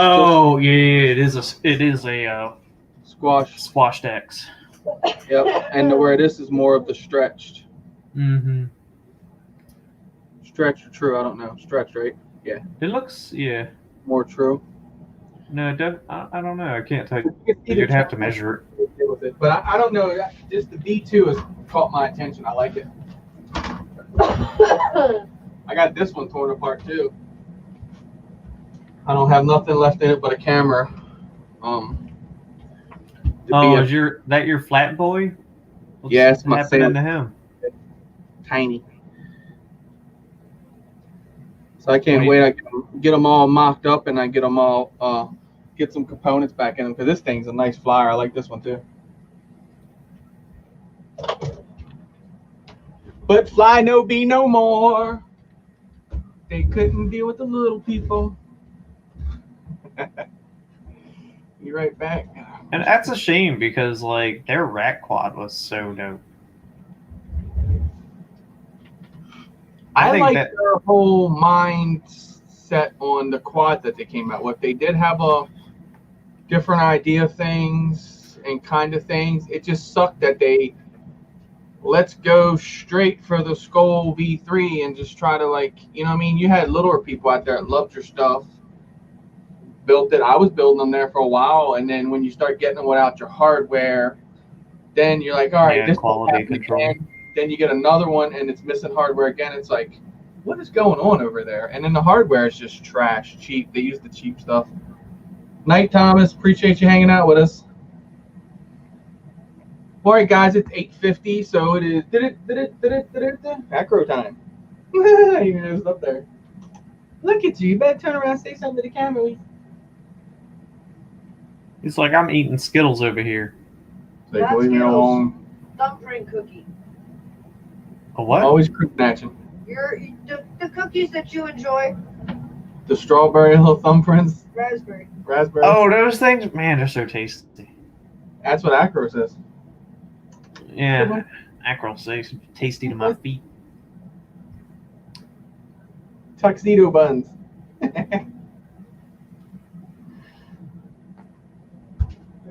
just, it is a Squashed X. Yep, and where this is more of the stretched. Mm-hmm. Stretch or true? I don't know. Stretch, right? Yeah. It looks, yeah. More true. No, I don't know. I can't tell you. You'd have to measure it. But I don't know. Just the V2 has caught my attention. I like it. I got this one torn apart too. I don't have nothing left in it but a camera. Is your flat boy? Yeah, it's my happening to him. Tiny. So I can't wait. I get them all mocked up and I get them all get some components back in them because this thing's a nice flyer. I like this one too. But fly no be no more. They couldn't deal with the little people. Be right back. And that's a shame because like their rack quad was so dope. I like their whole mindset on the quad that they came out with. They did have a different idea of things. and kind of things. It just sucked that they let's go straight for the Skull V3 and just try to, like, you know what I mean? You had littler people out there that loved your stuff, built it. I was building them there for a while, and then when you start getting them without your hardware, then you're like, all right, Yeah, this quality won't happen control. again. Then you get another one and it's missing hardware again. It's like, what is going on over there? And then the hardware is just trash, cheap. They use the cheap stuff. Night, Thomas. Appreciate you hanging out with us. All right, guys, it's 8:50, so it is acro time. You know it's up there. Look at you. You better turn around and say something to the camera. It's like I'm eating Skittles over here. Like, That's leave me Skittles. alone. Thumbprint cookie. A what? Always creeping at you. The cookies that you enjoy, The strawberry little thumbprints, raspberry. raspberry. Oh, those things, man, they're so tasty. That's what acro says. Yeah, Acro says tasty to my feet. Tuxedo buns.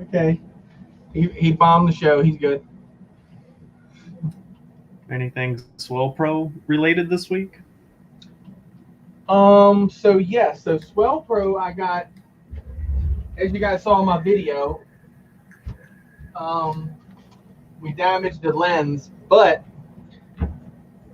Okay. He bombed the show. He's good. Anything Swell Pro related this week? So yes, so Swell Pro I got, as you guys saw in my video, we damaged the lens, but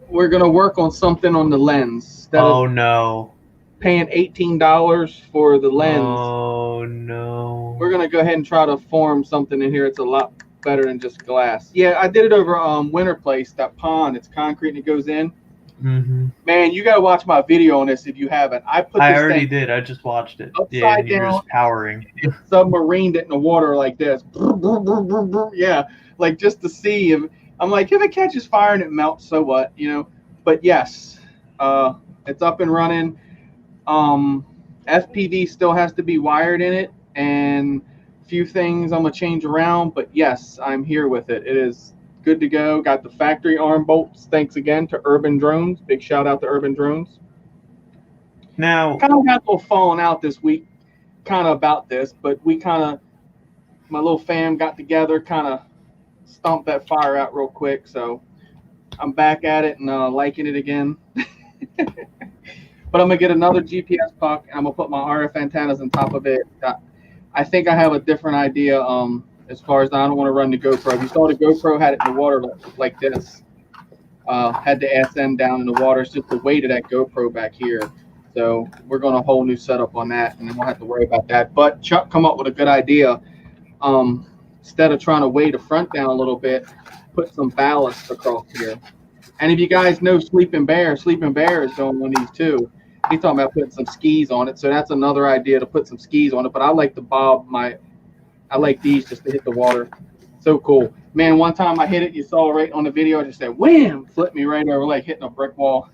we're gonna work on something on the lens. Instead Oh of no. paying $18 for the lens, Oh no. we're gonna go ahead and try to form something in here. It's a lot better than just glass. Yeah, I did it over Winter Place, that pond. It's concrete and it goes in. Mm-hmm. Man, you gotta watch my video on this if you haven't. I put I this already thing did. I just watched it. upside Yeah, and you're down. just powering. Submarined it in the water like this. Yeah, like just to see if I'm like, if it catches fire and it melts, so what, you know? But yes, it's up and running. FPV still has to be wired in it, and a few things I'm gonna change around. But yes, I'm here with it. It is good to go. Got the factory arm bolts. Thanks again to Urban Drones. Big shout out to Urban Drones. Now, Kind of got a little falling out this week, kind of about this, but we kind of, my little fam got together, kind of stomped that fire out real quick. So I'm back at it and liking it again. But I'm gonna get another GPS puck and I'm gonna put my RF antennas on top of it. I think I have a different idea. As far as I don't want to run the GoPro. If you saw the GoPro had it in the water like this, had the ass end down in the water. It's just the weight of that GoPro back here. So we're going to a whole new setup on that, and then we'll have to worry about that. But Chuck come up with a good idea. Instead of trying to weigh the front down a little bit, put some ballast across here. And if you guys know Sleeping Bear is doing one of these too. He's talking about putting some skis on it. So that's another idea, to put some skis on it. But I like to bob I like these just to hit the water. So cool. Man, one time I hit it, you saw right on the video, I just said, wham, flipped me right over like hitting a brick wall.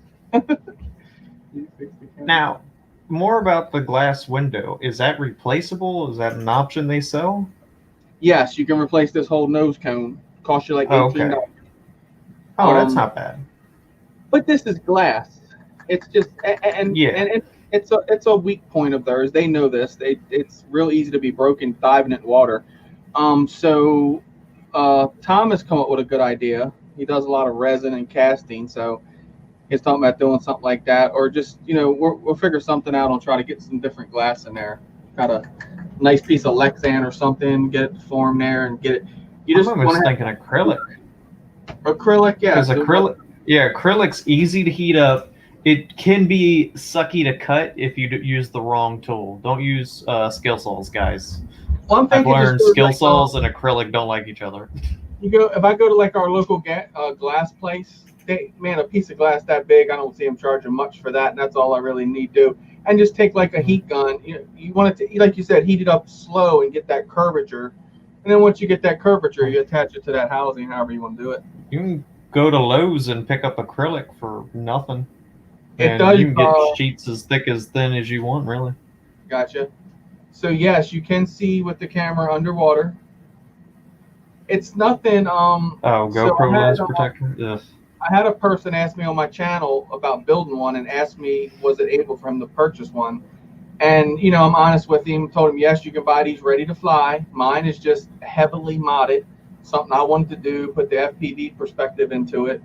now, more about the glass window. Is that replaceable? Is that an option they sell? Yes, you can replace this whole nose cone. Cost you like $18. Okay. Oh, that's not bad. But this is glass. It's just and it's a weak point of theirs. They know this. It's real easy to be broken diving in water. So Tom has come up with a good idea. He does a lot of resin and casting, so he's talking about doing something like that, or just, you know, we'll figure something out and try to get some different glass in there. Got a nice piece of Lexan or something, get it formed there and get it. You just I was thinking acrylic. Acrylic, yeah. Because acrylic's easy to heat up. It can be sucky to cut if you use the wrong tool. Don't use skill saws, guys. Well, I've learned skill saws and acrylic don't like each other. If I go to like our local glass place, a piece of glass that big, I don't see them charging much for that, and that's all I really need to do. And just take like a heat gun. You want it to, like you said, heat it up slow and get that curvature. And then once you get that curvature, you attach it to that housing, however you want to do it. You can go to Lowe's and pick up acrylic for nothing. It does. You can get sheets as thick as thin as you want, really. Gotcha. So yes, you can see with the camera underwater. It's nothing. GoPro lens protector. Ugh. I had a person ask me on my channel about building one and asked me, was it able for him to purchase one? And, you know, I'm honest with him. Told him, yes, you can buy these ready to fly. Mine is just heavily modded. Something I wanted to do, put the FPV perspective into it.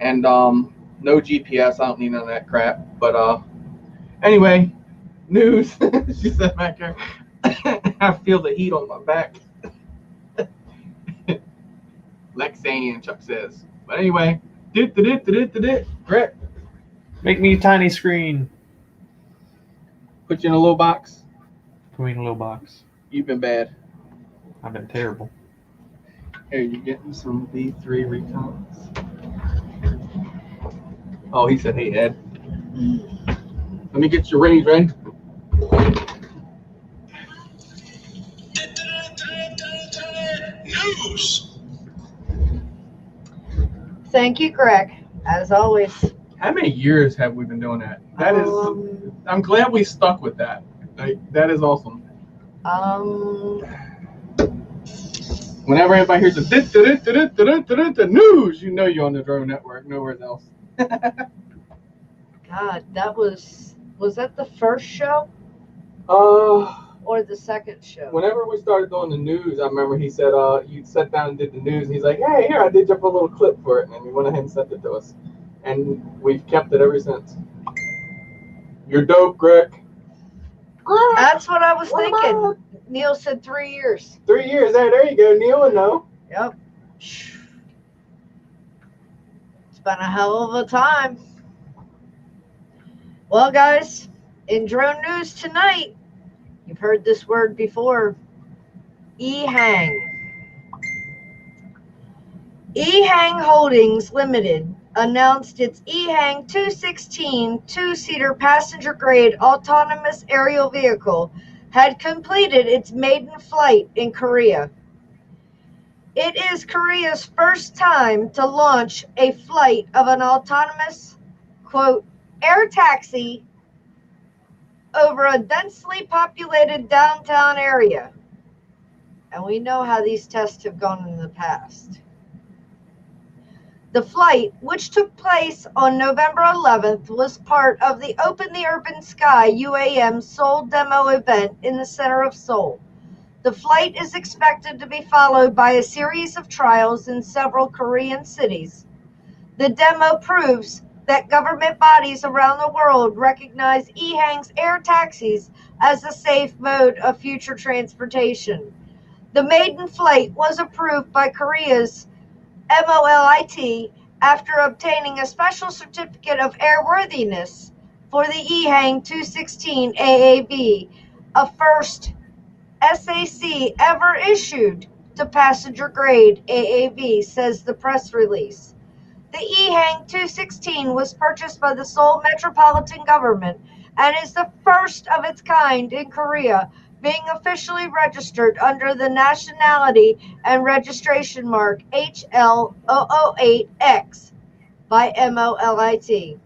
And no GPS. I don't need none of that crap. But anyway, news. She said back there, I feel the heat on my back. Lexanian, Chuck says. But anyway, Brett, Make me a tiny screen. put you in a little box. Put me in a little box. You've been bad. I've been terrible. Here, you getting some V3 recons? Oh, he said, hey, Ed. Let me get your range, ready. News. Thank you, Greg. As always. How many years have we been doing that? That is, I'm glad we stuck with that. Like, that is awesome. Whenever anybody hears the news, you know you're on the Drone Network, nowhere else. God, that was that the first show or the second show? Whenever we started doing the news, I remember he said, you sat down and did the news, and he's like, hey, here, I did you up a little clip for it, and he went ahead and sent it to us. And we've kept it ever since. You're dope, Greg. That's what I was thinking. Neil said 3 years. 3 years. Hey, there you go. Neil would know. Yep. It's been a hell of a time. Well, guys, in drone news tonight, you've heard this word before, EHang. EHang Holdings Limited announced its EHang 216 two-seater passenger-grade autonomous aerial vehicle had completed its maiden flight in Korea. It is Korea's first time to launch a flight of an autonomous, quote, air taxi over a densely populated downtown area. And we know how these tests have gone in the past. The flight, which took place on November 11th, was part of the Open the Urban Sky UAM Seoul demo event in the center of Seoul. The flight is expected to be followed by a series of trials in several Korean cities. The demo proves that government bodies around the world recognize EHang's air taxis as a safe mode of future transportation. The maiden flight was approved by Korea's MOLIT after obtaining a special certificate of airworthiness for the EHang 216 AAV, a first SAC ever issued to passenger-grade AAV, says the press release. The EHang 216 was purchased by the Seoul Metropolitan Government and is the first of its kind in Korea, being officially registered under the nationality and registration mark HL008X by MOLIT.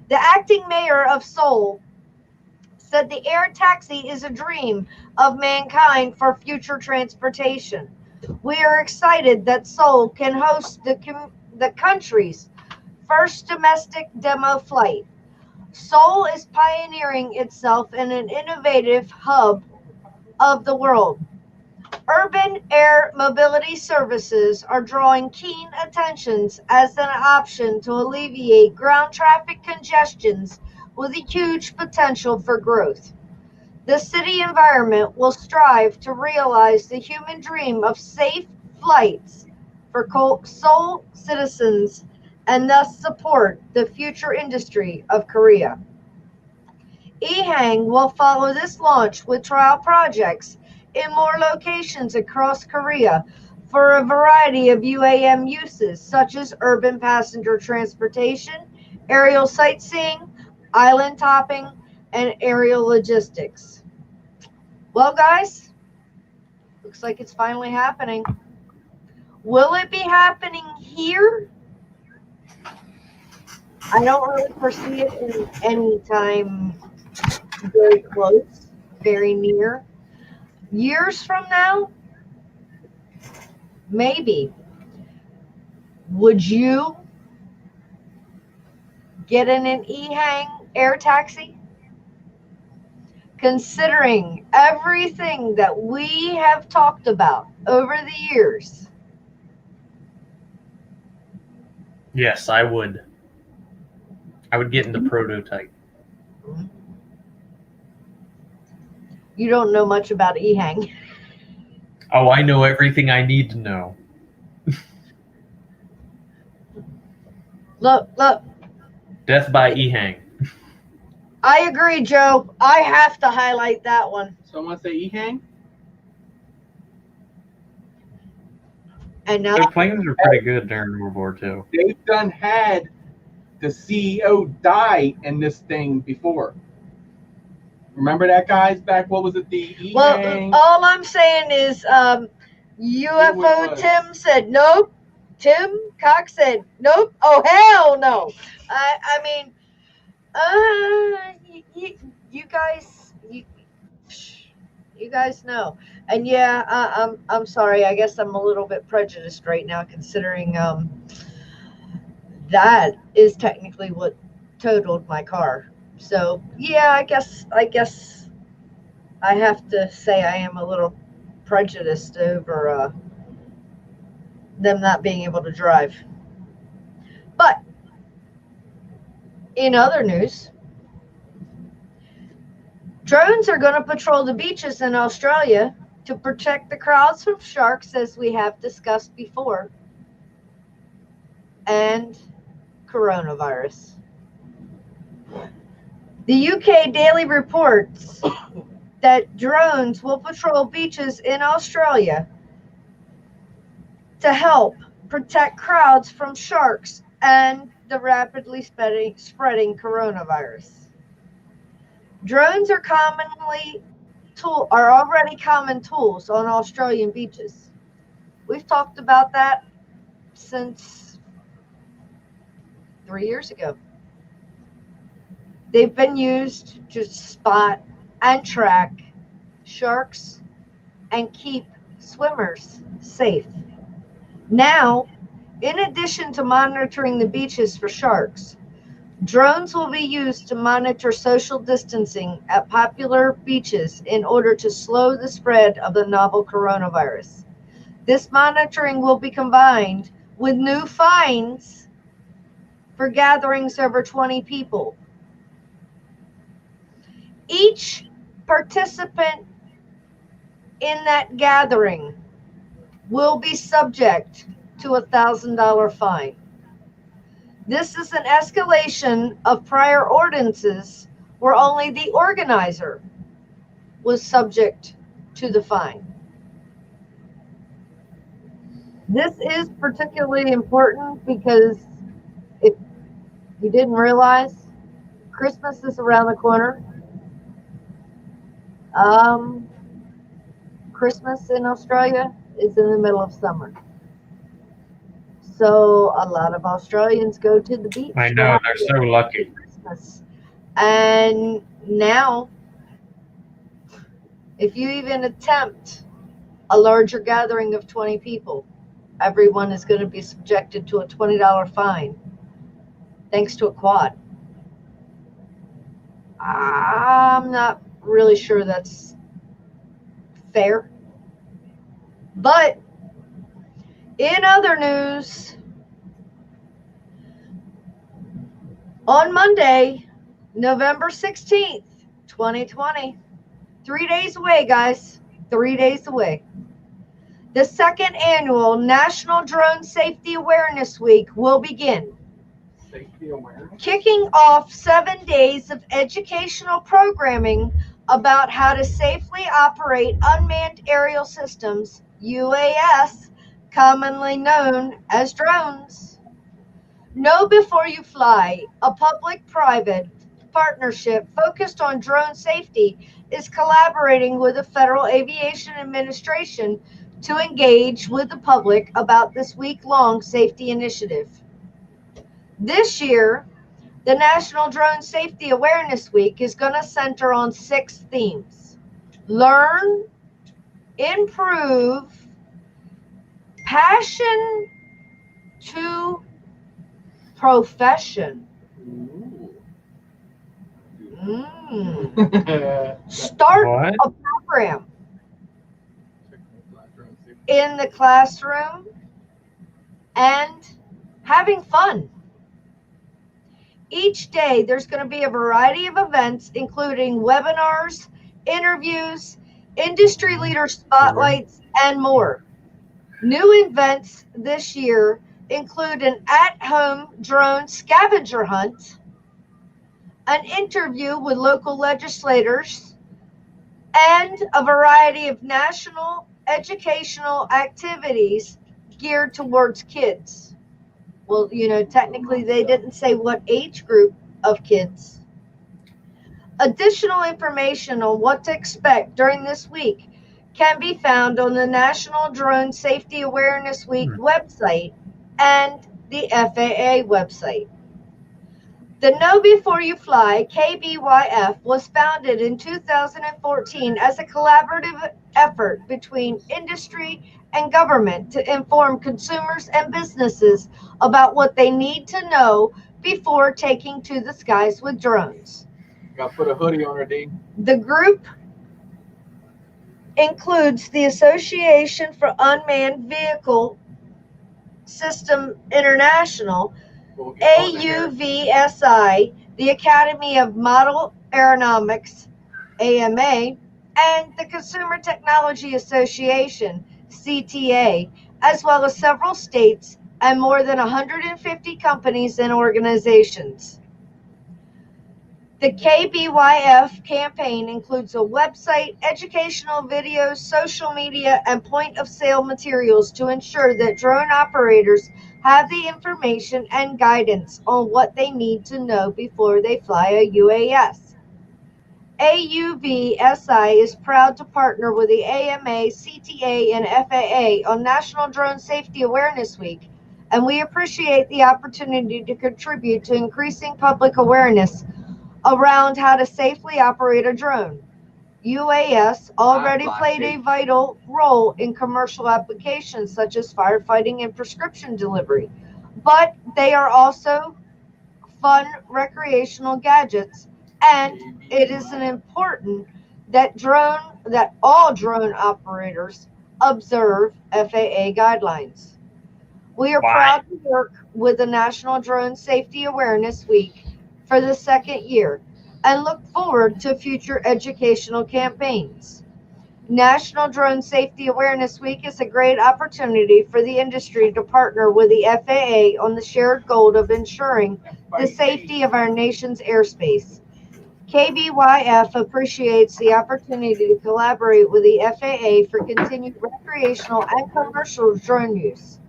The acting mayor of Seoul said the air taxi is a dream of mankind for future transportation. We are excited that Seoul can host the country's first domestic demo flight. Seoul is pioneering itself in an innovative hub of the world. Urban air mobility services are drawing keen attentions as an option to alleviate ground traffic congestions with a huge potential for growth. The city environment will strive to realize the human dream of safe flights for Seoul citizens and thus support the future industry of Korea. EHang will follow this launch with trial projects in more locations across Korea for a variety of UAM uses, such as urban passenger transportation, aerial sightseeing, island topping, and aerial logistics. Well, guys, looks like it's finally happening. Will it be happening here? I don't really foresee it in any time very close, very near. Years from now, maybe. Would you get in an EHang air taxi? considering everything that we have talked about over the years, Yes, I would. I would get into prototype. you don't know much about EHang. Oh, I know everything I need to know. Look, Death by Ehang. I agree, Joe. I have to highlight that one. Someone say EHang? And now Their planes were pretty good during World War II. They've done had the CEO die in this thing before. Remember that, guys? Back, what was it? The well, EHang? all I'm saying is UFO was. Tim said nope. Tim Cox said nope. Oh, hell no. I mean, you guys, you guys know. And yeah, I'm sorry. I guess I'm a little bit prejudiced right now, considering that is technically what totaled my car. So yeah, I guess I have to say I am a little prejudiced over them not being able to drive. But in other news, drones are going to patrol the beaches in Australia to protect the crowds from sharks, as we have discussed before, and coronavirus. The UK Daily reports that drones will patrol beaches in Australia to help protect crowds from sharks and the rapidly spreading coronavirus. Drones are already common tools on Australian beaches. We've talked about that since 3 years ago. They've been used to spot and track sharks and keep swimmers safe. Now, in addition to monitoring the beaches for sharks, drones will be used to monitor social distancing at popular beaches in order to slow the spread of the novel coronavirus. This monitoring will be combined with new fines for gatherings over 20 people. Each participant in that gathering will be subject to a $1,000 fine. This is an escalation of prior ordinances where only the organizer was subject to the fine. This is particularly important because if you didn't realize, Christmas is around the corner. Christmas in Australia is in the middle of summer. So a lot of Australians go to the beach. I know, they're so lucky. Christmas. And now, if you even attempt a larger gathering of 20 people, everyone is going to be subjected to a $20 fine, thanks to a quad. I'm not really sure that's fair. But in other news, on Monday, November 16th, 2020, 3 days away, guys, 3 days away, the second annual National Drone Safety Awareness Week will begin. Safety awareness? Kicking off 7 days of educational programming about how to safely operate unmanned aerial systems, UAS, commonly known as drones. Know Before You Fly, a public-private partnership focused on drone safety, is collaborating with the Federal Aviation Administration to engage with the public about this week-long safety initiative. This year, the National Drone Safety Awareness Week is going to center on 6 themes: learn, improve, passion to profession. Ooh. Start What? a program in the classroom and having fun. Each day, there's going to be a variety of events, including webinars, interviews, industry leader spotlights, and more. New events this year include an at-home drone scavenger hunt, an interview with local legislators, and a variety of national educational activities geared towards kids. Well, technically they didn't say what age group of kids. Additional information on what to expect during this week can be found on the National Drone Safety Awareness Week website and the FAA website. The Know Before You Fly, KBYF, was founded in 2014 as a collaborative effort between industry and government to inform consumers and businesses about what they need to know before taking to the skies with drones. Got to put a hoodie on her, D. The group includes the Association for Unmanned Vehicle System International, We'll get on there. AUVSI, the Academy of Model Aeronautics, AMA, and the Consumer Technology Association, CTA, as well as several states and more than 150 companies and organizations. The KBYF campaign includes a website, educational videos, social media, and point-of-sale materials to ensure that drone operators have the information and guidance on what they need to know before they fly a UAS. AUVSI is proud to partner with the AMA, CTA, and FAA on National Drone Safety Awareness Week, and we appreciate the opportunity to contribute to increasing public awareness around how to safely operate a drone. UAS already played a vital role in commercial applications such as firefighting and prescription delivery, but they are also fun recreational gadgets, and it is important that all drone operators observe FAA guidelines. We are proud to work with the National Drone Safety Awareness Week for the second year and look forward to future educational campaigns. National Drone Safety Awareness Week is a great opportunity for the industry to partner with the FAA on the shared goal of ensuring the safety of our nation's airspace. KBYF appreciates the opportunity to collaborate with the FAA for continued recreational and commercial drone use.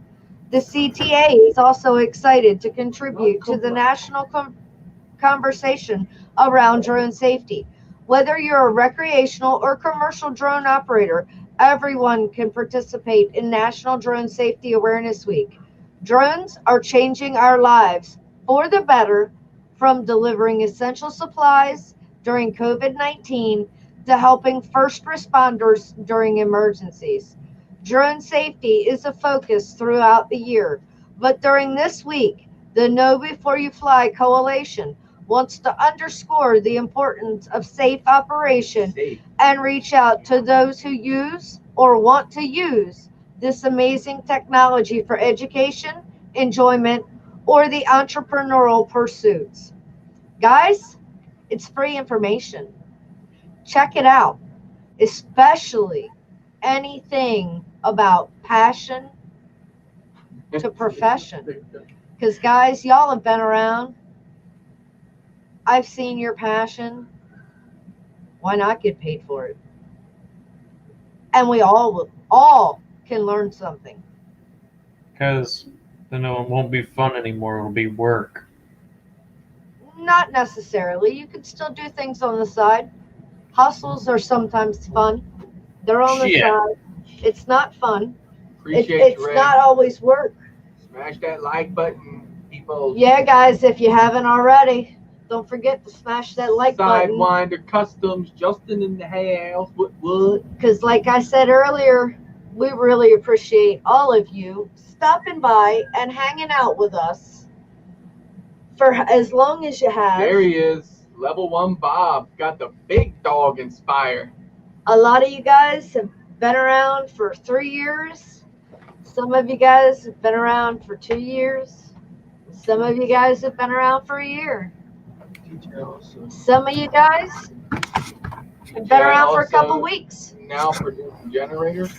The CTA is also excited to contribute to the national conversation around drone safety. Whether you're a recreational or commercial drone operator, everyone can participate in National Drone Safety Awareness Week. Drones are changing our lives for the better, from delivering essential supplies during COVID-19 to helping first responders during emergencies. Drone safety is a focus throughout the year, but during this week, the Know Before You Fly Coalition wants to underscore the importance of safe operation and reach out to those who use or want to use this amazing technology for education, enjoyment, or the entrepreneurial pursuits. Guys, it's free information. Check it out, especially anything about passion to profession. Because guys, y'all have been around. I've seen your passion. Why not get paid for it? And we all can learn something. Because then it won't be fun anymore. It'll be work. Not necessarily. You can still do things on the side. Hustles are sometimes fun. They're on the side. It's not fun. It's not always work. Smash that like button, people. Yeah, guys, if you haven't already, don't forget to smash that like button. Sidewinder Customs, Justin in the house. What? Because like I said earlier, we really appreciate all of you stopping by and hanging out with us for as long as you have. There he is. Level 1 Bob got the big dog Inspire. A lot of you guys have been around for 3 years. Some of you guys have been around for 2 years. Some of you guys have been around for a year. Some of you guys have been around for a couple weeks. Now producing generators.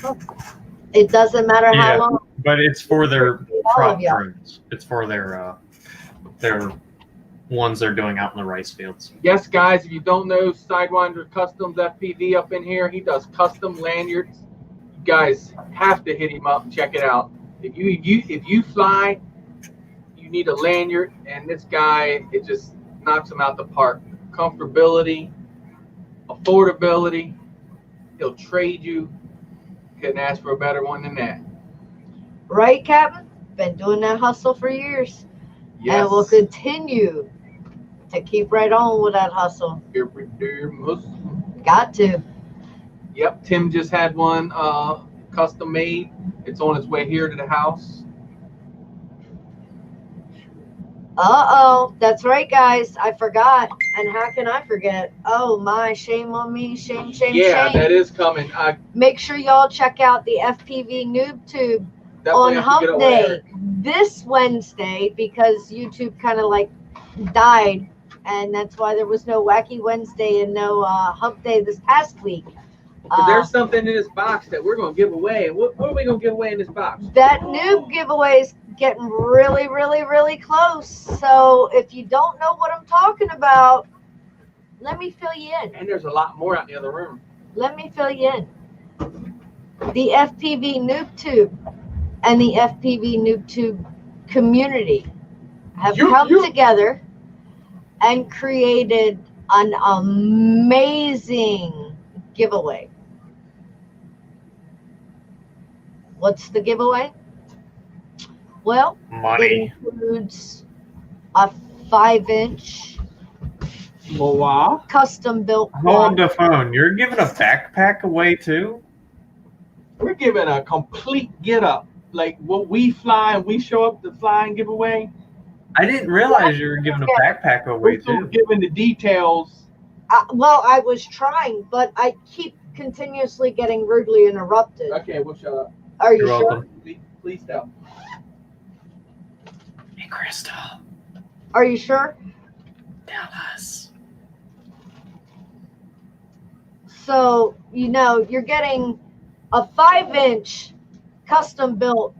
It doesn't matter Yeah. how long. But it's for their All crop of y'all. drones. It's for their ones they're doing out in the rice fields. Yes, guys, if you don't know Sidewinder Customs FPV up in here, he does custom lanyards. You guys have to hit him up and check it out. If you fly, you need a lanyard, and this guy, it just knocks him out the park. Comfortability, affordability, he'll trade you. Couldn't ask for a better one than that. Right, Captain? Been doing that hustle for years. Yes. And we'll continue to keep right on with that hustle. Every damn hustle. Got to. Yep, Tim just had one custom made. It's on its way here to the house. Uh-oh. That's right, guys. I forgot. And how can I forget? Oh, my. Shame on me. Shame, shame, Yeah, shame. that is coming. Make sure y'all check out the FPV Noob Tube Definitely on have to get Hump away. Day this Wednesday, because YouTube kind of like died, and that's why there was no Wacky Wednesday and no Hump Day this past week. Because there's something in this box that we're going to give away. What are we going to give away in this box? That noob giveaway is getting really, really, really close. So if you don't know what I'm talking about, let me fill you in. And there's a lot more out in the other room. Let me fill you in. The FPV Noob Tube and the FPV Noob Tube community have come together and created an amazing giveaway. What's the giveaway? Well, it Money. includes a 5-inch Wow. custom built Hold quad. the phone. You're giving a backpack away too? We're giving a complete get up. Like what we fly and we show up to fly and give away. I didn't realize you were giving a backpack away We're still too. giving the details. Well, I was trying, but I keep continuously getting rudely interrupted. Okay, we'll shut up. Are you You're sure? welcome. Please stop. Hey, Crystal, Are you sure? tell us. So, you're getting a 5-inch custom built,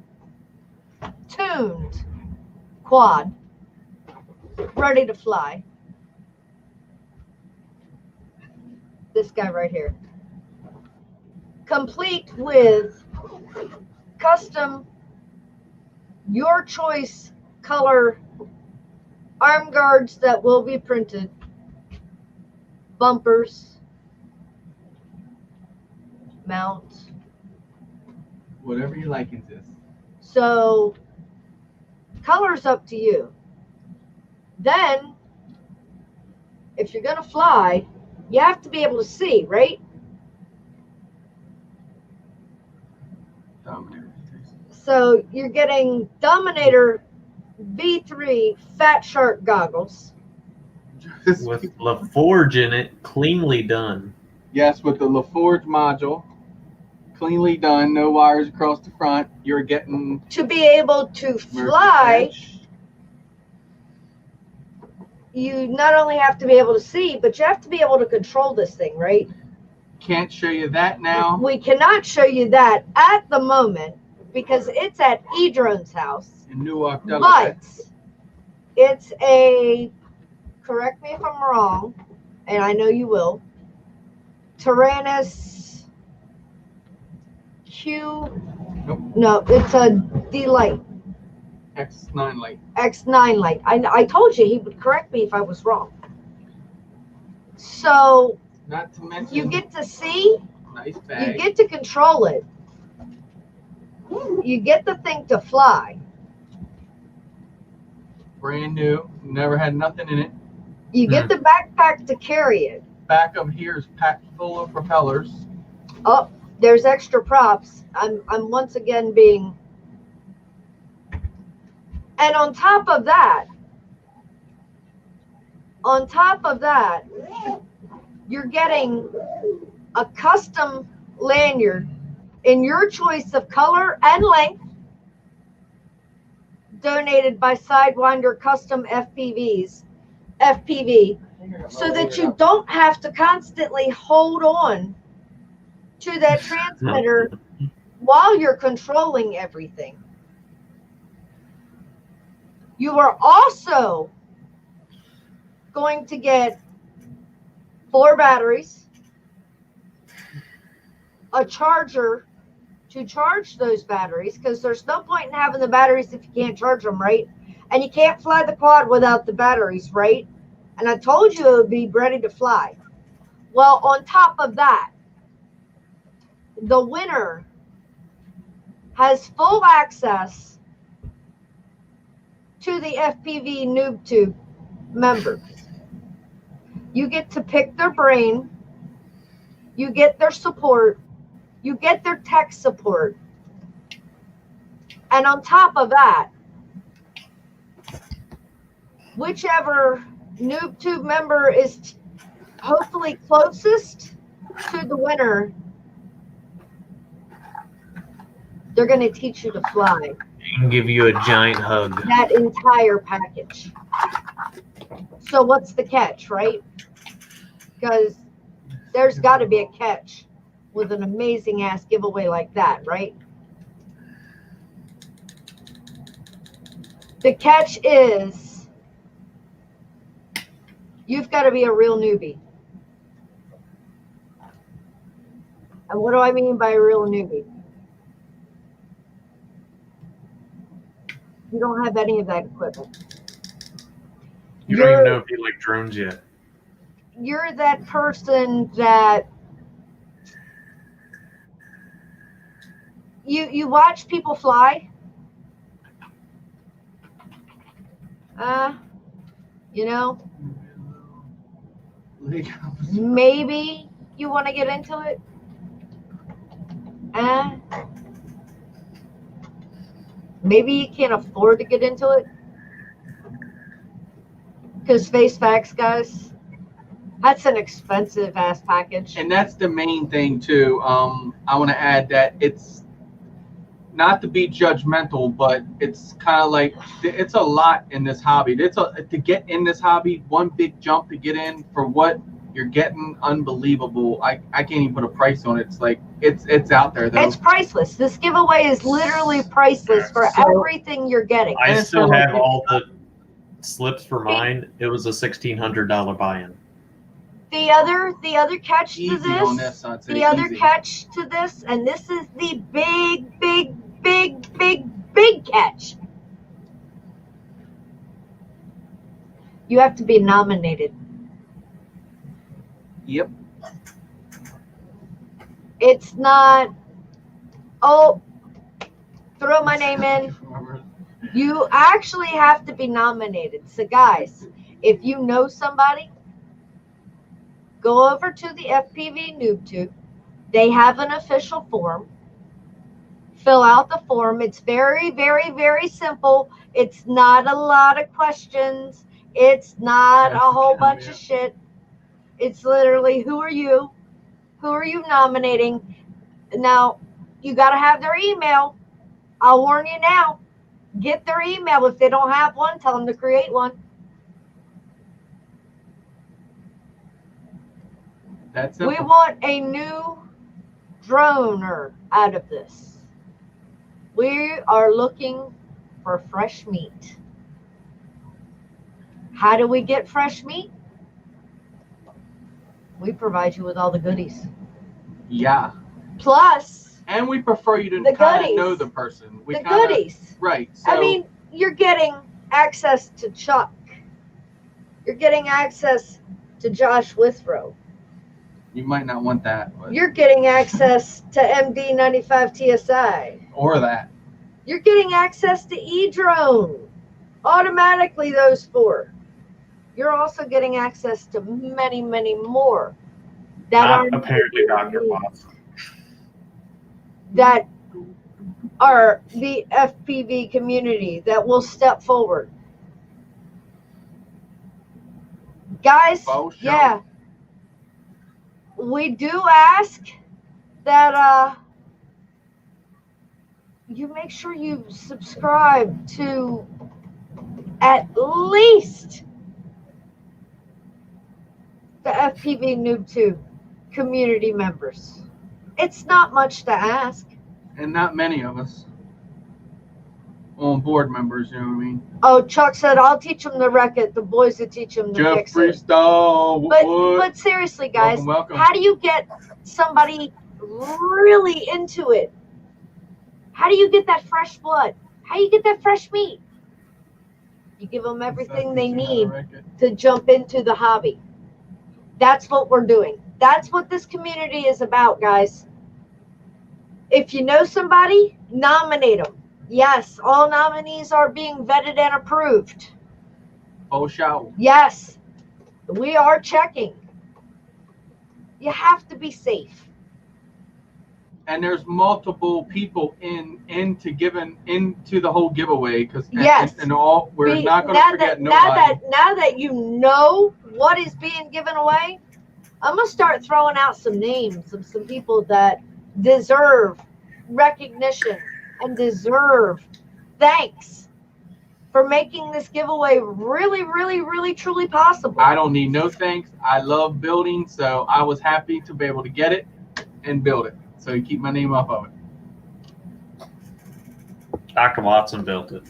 tuned quad ready to fly. This guy right here. Complete with custom, your choice color arm guards that will be printed, bumpers, mounts. Whatever you like is this. So color's up to you. Then if you're gonna fly, you have to be able to see, right? Dominator. So you're getting Dominator V3 Fat Shark goggles. With LaForge in it, cleanly done. Yes, with the LaForge module. Cleanly done, no wires across the front. You're getting To be able to fly, you not only have to be able to see, but you have to be able to control this thing, right? Can't show you that now. We cannot show you that at the moment because it's at eDrone's house. In Newark, But Delaware. it's a, correct me if I'm wrong, and I know you will, Tyrannus Q. Nope. No, it's a D-Light, X9 light. X9 Light. I told you he would correct me if I was wrong. So Not to mention you get to see, nice you bag. get to control it, you get the thing to fly, Brand new. Never had nothing in it. you get the backpack to carry it. Back of here is packed full of propellers. Oh, there's extra props. I'm once again being. And on top of that, On top of that, you're getting a custom lanyard in your choice of color and length, donated by Sidewinder Custom FPV, so that you don't have to constantly hold on to that transmitter while you're controlling everything. You are also going to get 4 batteries, a charger to charge those batteries, because there's no point in having the batteries if you can't charge them, right? And you can't fly the quad without the batteries, right? And I told you it would be ready to fly. Well, on top of that, the winner has full access to the FPV NoobTube members. You get to pick their brain, you get their support, you get their tech support, and on top of that, whichever NoobTube member is hopefully closest to the winner, they're going to teach you to fly. And give you a giant hug. That entire package. So what's the catch, right? Because there's got to be a catch with an amazing ass giveaway like that, right? The catch is you've got to be a real newbie. And what do I mean by a real newbie? You don't have any of that equipment. You don't even know if you like drones yet. You're that person that you watch people fly. You know, maybe you want to get into it. Maybe you can't afford to get into it. Because face facts, guys, that's an expensive ass package. And that's the main thing too. I want to add that it's not to be judgmental, but it's kind of like it's a lot in this hobby. To get in this hobby, one big jump to get in for what you're getting, unbelievable. I can't even put a price on it. It's like it's out there though. It's priceless. This giveaway is literally priceless for everything you're getting. I still have all the slips for mine. It was a $1,600 buy-in. The other catch to Easy on this, I'd say the other easy. catch to this, and this is the big catch. You have to be nominated. Yep. It's not, oh, throw my name in. You actually have to be nominated. So guys, if you know somebody, go over to the FPV NoobTube. They have an official form. Fill out the form. It's very, very, very simple. It's not a lot of questions. It's not a whole bunch of shit. It's literally, who are you? Who are you nominating? Now, you got to have their email. I'll warn you now. Get their email. If they don't have one, tell them to create one. That's We simple. want a new droner out of this. We are looking for fresh meat. How do we get fresh meat? We provide you with all the goodies. Yeah. Plus, And we prefer you The to kind of goodies. know the person. We the kinda- goodies. Right. So, I mean, you're getting access to Chuck. You're getting access to Josh Withrow. you might not want that, but, You're getting access to MD95 TSI. or that. You're getting access to eDrone. Automatically, those 4. You're also getting access to many, many more that Not are apparently Dr. Boss. that are the FPV community that will step forward. Guys, For sure. yeah. We do ask that you make sure you subscribe to at least the FPV Noob 2 community members. It's not much to ask. And not many of us on board members, you know what I mean? Oh, Chuck said, I'll teach them the wreck it, the boys that teach them the Jeff fix it. Freestyle. But seriously, guys, Welcome. how do you get somebody really into it? How do you get that fresh blood? How do you get that fresh meat? You give them everything they need to jump into the hobby. That's what we're doing. That's what this community is about, guys. If you know somebody, nominate them. Yes, all nominees are being vetted and approved. Oh, shout. Yes, we are checking. You have to be safe. And there's multiple people into the whole giveaway because Yes. and all we're not going to forget nobody. Now that you know what is being given away, I'm gonna start throwing out some names of some people that deserve recognition and deserve thanks for making this giveaway really, really, really, truly possible. I don't need no thanks. I love building, so I was happy to be able to get it and build it. So you keep my name off of it. Dr. Watson built it.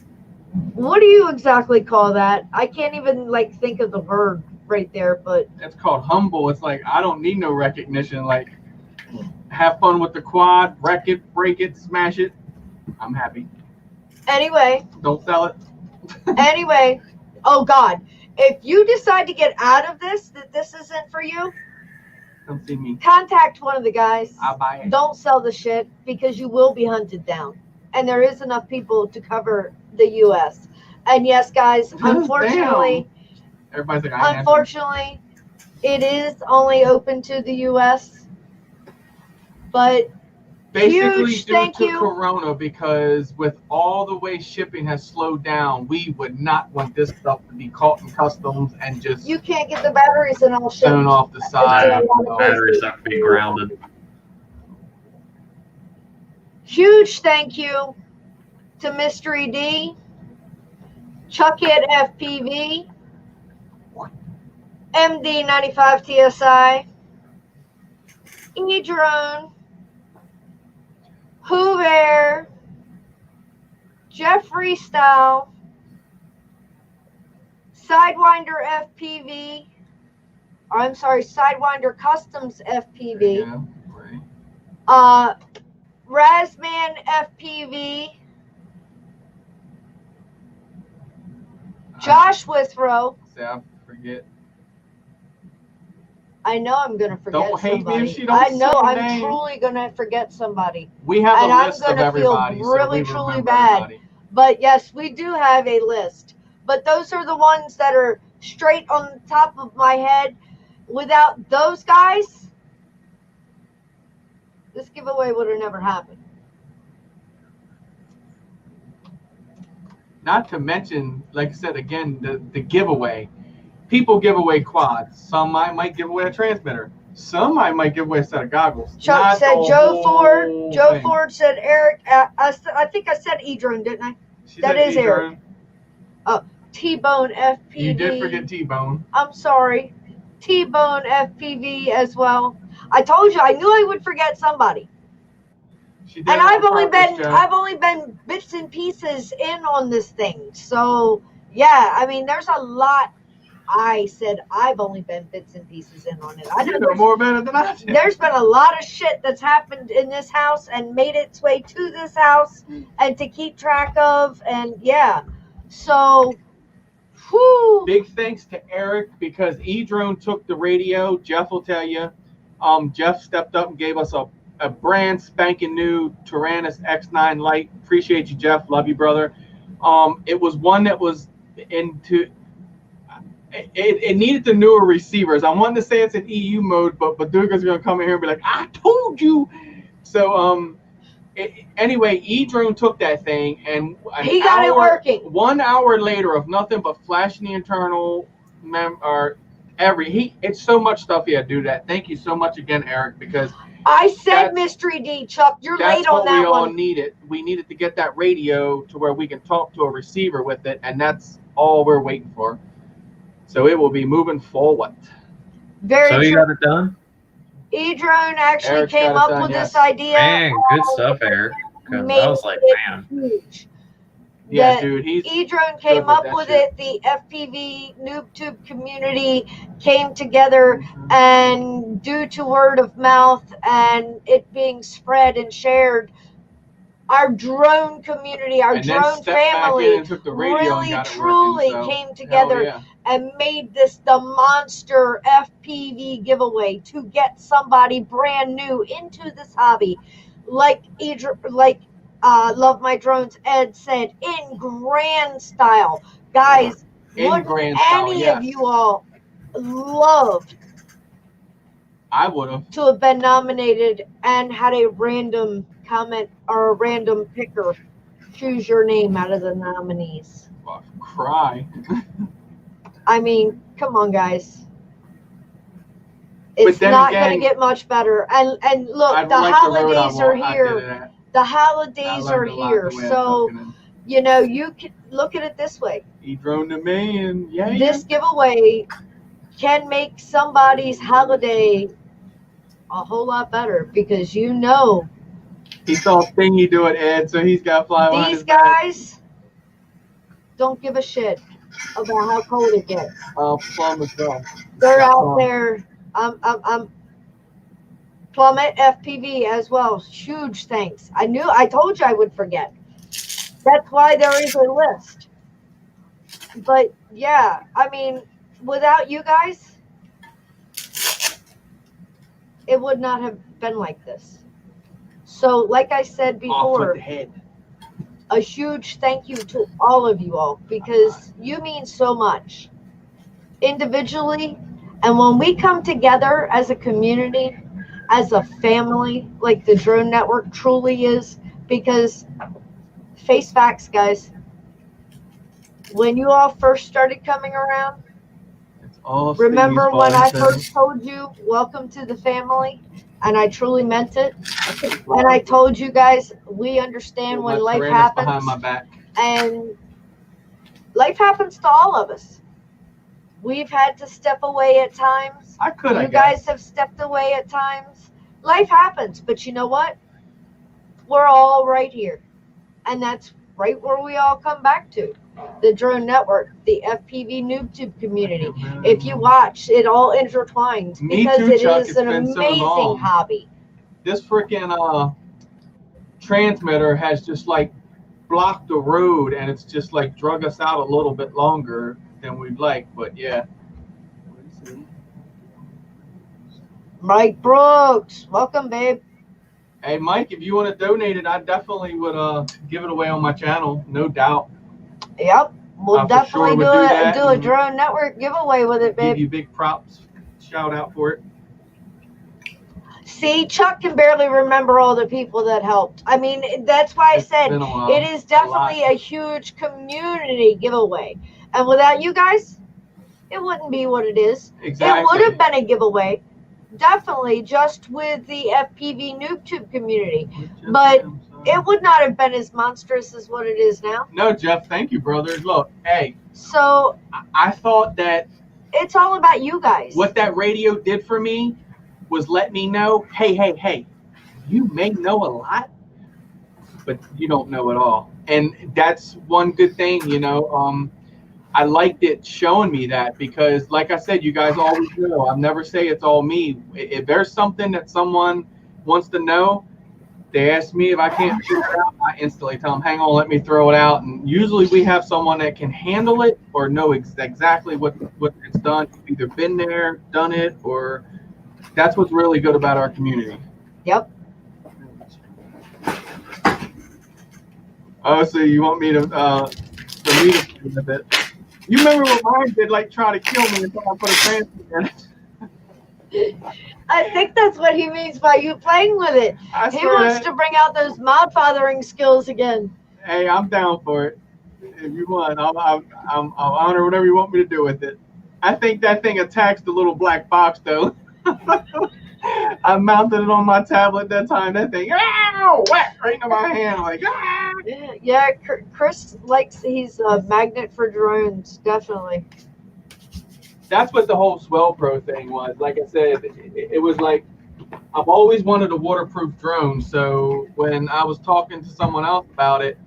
What do you exactly call that? I can't even think of the word right there, but It's called humble. It's like I don't need no recognition. Like have fun with the quad, wreck it, break it, smash it. I'm happy. anyway, Don't sell it. anyway, oh God, if you decide to get out of this, that this isn't for you, Come see me. contact one of the guys. I'll buy it. Don't sell the shit because you will be hunted down. And there is enough people to cover the U.S. And yes, guys, unfortunately, Everybody's like, unfortunately, it is only open to the U.S. But basically huge due thank to you. Corona, because with all the way shipping has slowed down, we would not want this stuff to be caught in customs and just you can't get the batteries and all shit. thrown off the side. Batteries have to be grounded. Huge thank you to Mystery D, Chuck It FPV, MD95 TSI, E-Drone, Hoover, Jeff Freestyle, Sidewinder FPV, I'm sorry, Sidewinder Customs FPV, Yeah, right. Razman FPV, Josh Withrow. Say I forget. I know I'm gonna forget Don't hate me if somebody. she don't I know say your I'm name. truly gonna forget somebody. We have And a I'm list of gonna feel everybody. so really, we truly remember bad. everybody. But yes, we do have a list. But those are the ones that are straight on the top of my head. Without those guys, this giveaway would have never happened. Not to mention, like I said again, the giveaway. People give away quads. Some might give away a transmitter. Some might give away a set of goggles. Chuck Not said the Joe Ford. whole Joe thing. Ford said Eric. I think I said E-Drone, didn't I? She that said is E-Drone. T-Bone FPV. You did forget T-Bone. I'm sorry. T-Bone FPV as well. I told you I knew I would forget somebody. She did And it on I've only purpose, been bits and pieces in on this thing. So yeah, I mean there's a lot. I said I've only been bits and pieces in on it. I You know know more about it than I did. there's been a lot of shit that's happened in this house and made its way to this house and to keep track of, and yeah. So whew, Big thanks to Eric because E-Drone took the radio. Jeff will tell you. Jeff stepped up and gave us a brand spanking new Tyrannus X9 Lite. Appreciate you, Jeff. Love you, brother. It was one that was into. It needed the newer receivers. I wanted to say it's in EU mode, but Duga's gonna come in here and be like, "I told you." So anyway, E-Drone took that thing and he got it working. 1 hour later of nothing but flashing the internal It's so much stuff he had to do that. Thank you so much again, Eric, because I said That's- Mystery D, Chuck. You're that's late on what we that all one. needed. We needed to get that radio to where we can talk to a receiver with it, and that's all we're waiting for. So it will be moving forward. Very So you true. got it done? E-Drone actually Eric's came got it up done, with yes. this idea. Man, good stuff, Eric. 'Cause I was like, man. Huge. Yeah, That dude, he's E-Drone came with up that with shit. it. The FPV NoobTube community came together, Mhm. and due to word of mouth and it being spread and shared, our drone community, our and then drone stepped back in family and took the radio and really got it truly working, so, came together hell and made this the monster FPV giveaway to get somebody brand new into this hobby. Like Love My Drones Ed said, in grand style. Guys, In would grand style, any yes. of you all love I would have. to have been nominated and had a random comment or a random picker choose your name out of the nominees? Cry. I mean, come on, guys. But It's then not again, going to get much better. And look, I the like holidays the road are I here. did it at. The I holidays are learned a lot here. the way I So, took it in. you know, you can look at it this way. He drone to me, and yeah, This giveaway can make somebody's holiday a whole lot better because you know he saw Thingy do it, Ed, so he's got to fly behind these his back. guys don't give a shit about how cold it gets. Plum as well. They're Yeah, out Plum. there. I'm Plummet FPV as well. Huge thanks. I told you I would forget. That's why there is a list. But yeah, I mean, without you guys, it would not have been like this. So, like I said Off before, with the head. a huge thank you to all of you all because you mean so much individually. And when we come together as a community, as a family, like the Drone Network truly is, because face facts, guys, when you all first started coming around, It's all remember Stingy's when I fault, so- first told you, welcome to the family? And I truly meant it. And I told you guys, we understand when My life Tyrannus happens. behind my back. And life happens to all of us. We've had to step away at times. I could, I You guess. guys have stepped away at times. Life happens, but you know what? We're all right here. And that's right where we all come back to. The Drone Network, the FPV NoobTube community. If you watch, it all intertwines Me because too, it Chuck. is It's an been so amazing long. hobby. This freaking transmitter has just like blocked the road, and it's just like drug us out a little bit longer than we'd like. But yeah. Mike Brooks, welcome, babe. Hey, Mike, if you want to donate it, I definitely would give it away on my channel, no doubt. Yep, we'll I for definitely sure would do do it. that Do a and Drone Network giveaway with it, Give babe. you big props, shout out for it. See, Chuck can barely remember all the people that helped. I mean, that's why I It's said been a while. it is definitely a huge community giveaway. And without you guys, it wouldn't be what it is. Exactly. It would have been a giveaway. Definitely just with the FPV NoobTube community. But it would not have been as monstrous as what it is now. No, Jeff, thank you, brother. Look, hey, So I thought that it's all about you guys. what that radio did for me was let me know, hey, you may know a lot, but you don't know it all. And that's one good thing, you know. I liked it showing me that because, like I said, you guys always know. I never say it's all me. If there's something that someone wants to know, they ask me if I can't figure it out, I instantly tell them, hang on, let me throw it out. And usually we have someone that can handle it or know exactly what it's done. Either been there, done it, or that's what's really good about our community. Yep. Oh, so you want me to for me to do with it? You remember what mine did, like try to kill me until I put a transfer in it. I think that's what he means by you playing with it. I He swear wants that- to bring out those mod fathering skills again. Hey, I'm down for it. If you want, I'll honor whatever you want me to do with it. I think that thing attacks the little black box though. I mounted it on my tablet that time. That thing, ow, whack right into my hand. I'm like, ah. Yeah, Chris likes, he's a magnet for drones, definitely. That's what the whole Swell Pro thing was. Like I said, it was like, I've always wanted a waterproof drone. So when I was talking to someone else about it,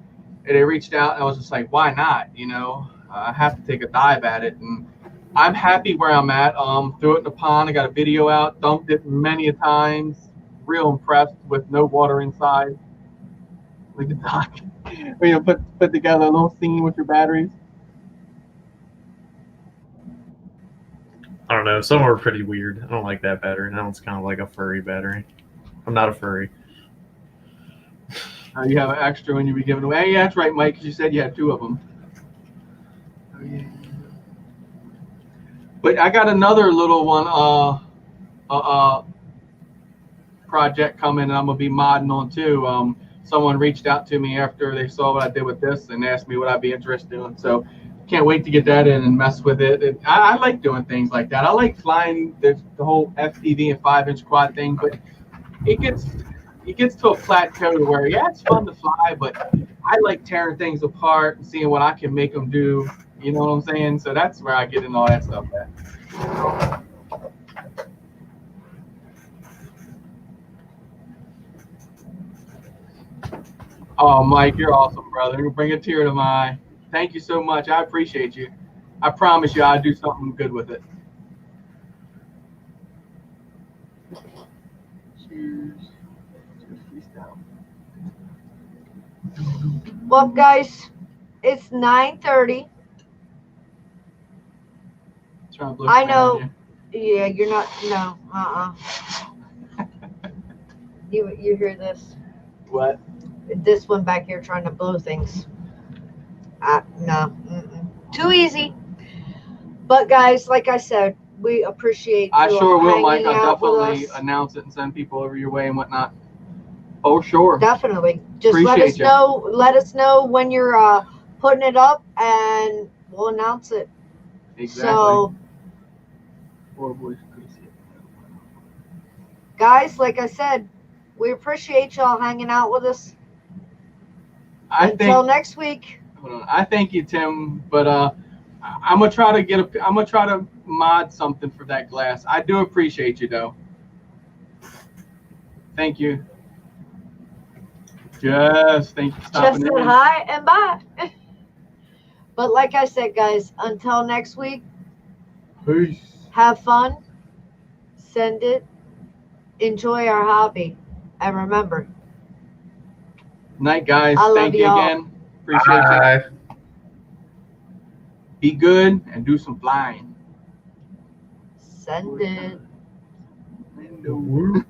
and they reached out, and I was just like, why not? You know, I have to take a dive at it. And I'm happy where I'm at. Threw it in the pond. I got a video out, dumped it many a times. Real impressed with no water inside. Look at Doc. You know, put together a little scene with your batteries. I don't know. Some are pretty weird. I don't like that battery. That one's kind of like a furry battery. I'm not a furry. You have an extra when you be giving away. Yeah, that's right, Mike, because you said you had 2 of them. Oh, yeah. But I got another little one project coming, and I'm going to be modding on too. Someone reached out to me after they saw what I did with this and asked me what I'd be interested in. So can't wait to get that in and mess with it. I like doing things like that. I like flying the whole FPV and 5-inch quad thing, but it gets to a plateau where, yeah, it's fun to fly, but I like tearing things apart and seeing what I can make them do. You know what I'm saying? So that's where I get in all that stuff at. Oh, Mike, you're awesome, brother. You bring a tear to my eye. Thank you so much. I appreciate you. I promise you I'll do something good with it. Cheers. Well, guys, it's 9:30. I know. Yeah, you're not. No. You hear this? What? This one back here trying to blow things. No. Too easy. But guys, like I said, we appreciate you. I sure will, Mike. hanging I'll out with definitely us. announce it and send people over your way and whatnot. Oh, sure. Definitely. Just let Appreciate us ya. know. Let us know when you're putting it up, and we'll announce it. Exactly. So, Poor boys. guys, like I said, we appreciate y'all hanging out with us. Until next week. Hold on. I thank you, Tim, but I'm gonna try to mod something for that glass. I do appreciate you, though. Thank you. Just thank you for stopping Just said in. hi and bye. But like I said, guys, until next week, Peace. have fun, send it, enjoy our hobby, and remember, Night, guys. I love Thank you y'all. again. Appreciate you. Bye. Be good and do some flying. send it. Hello.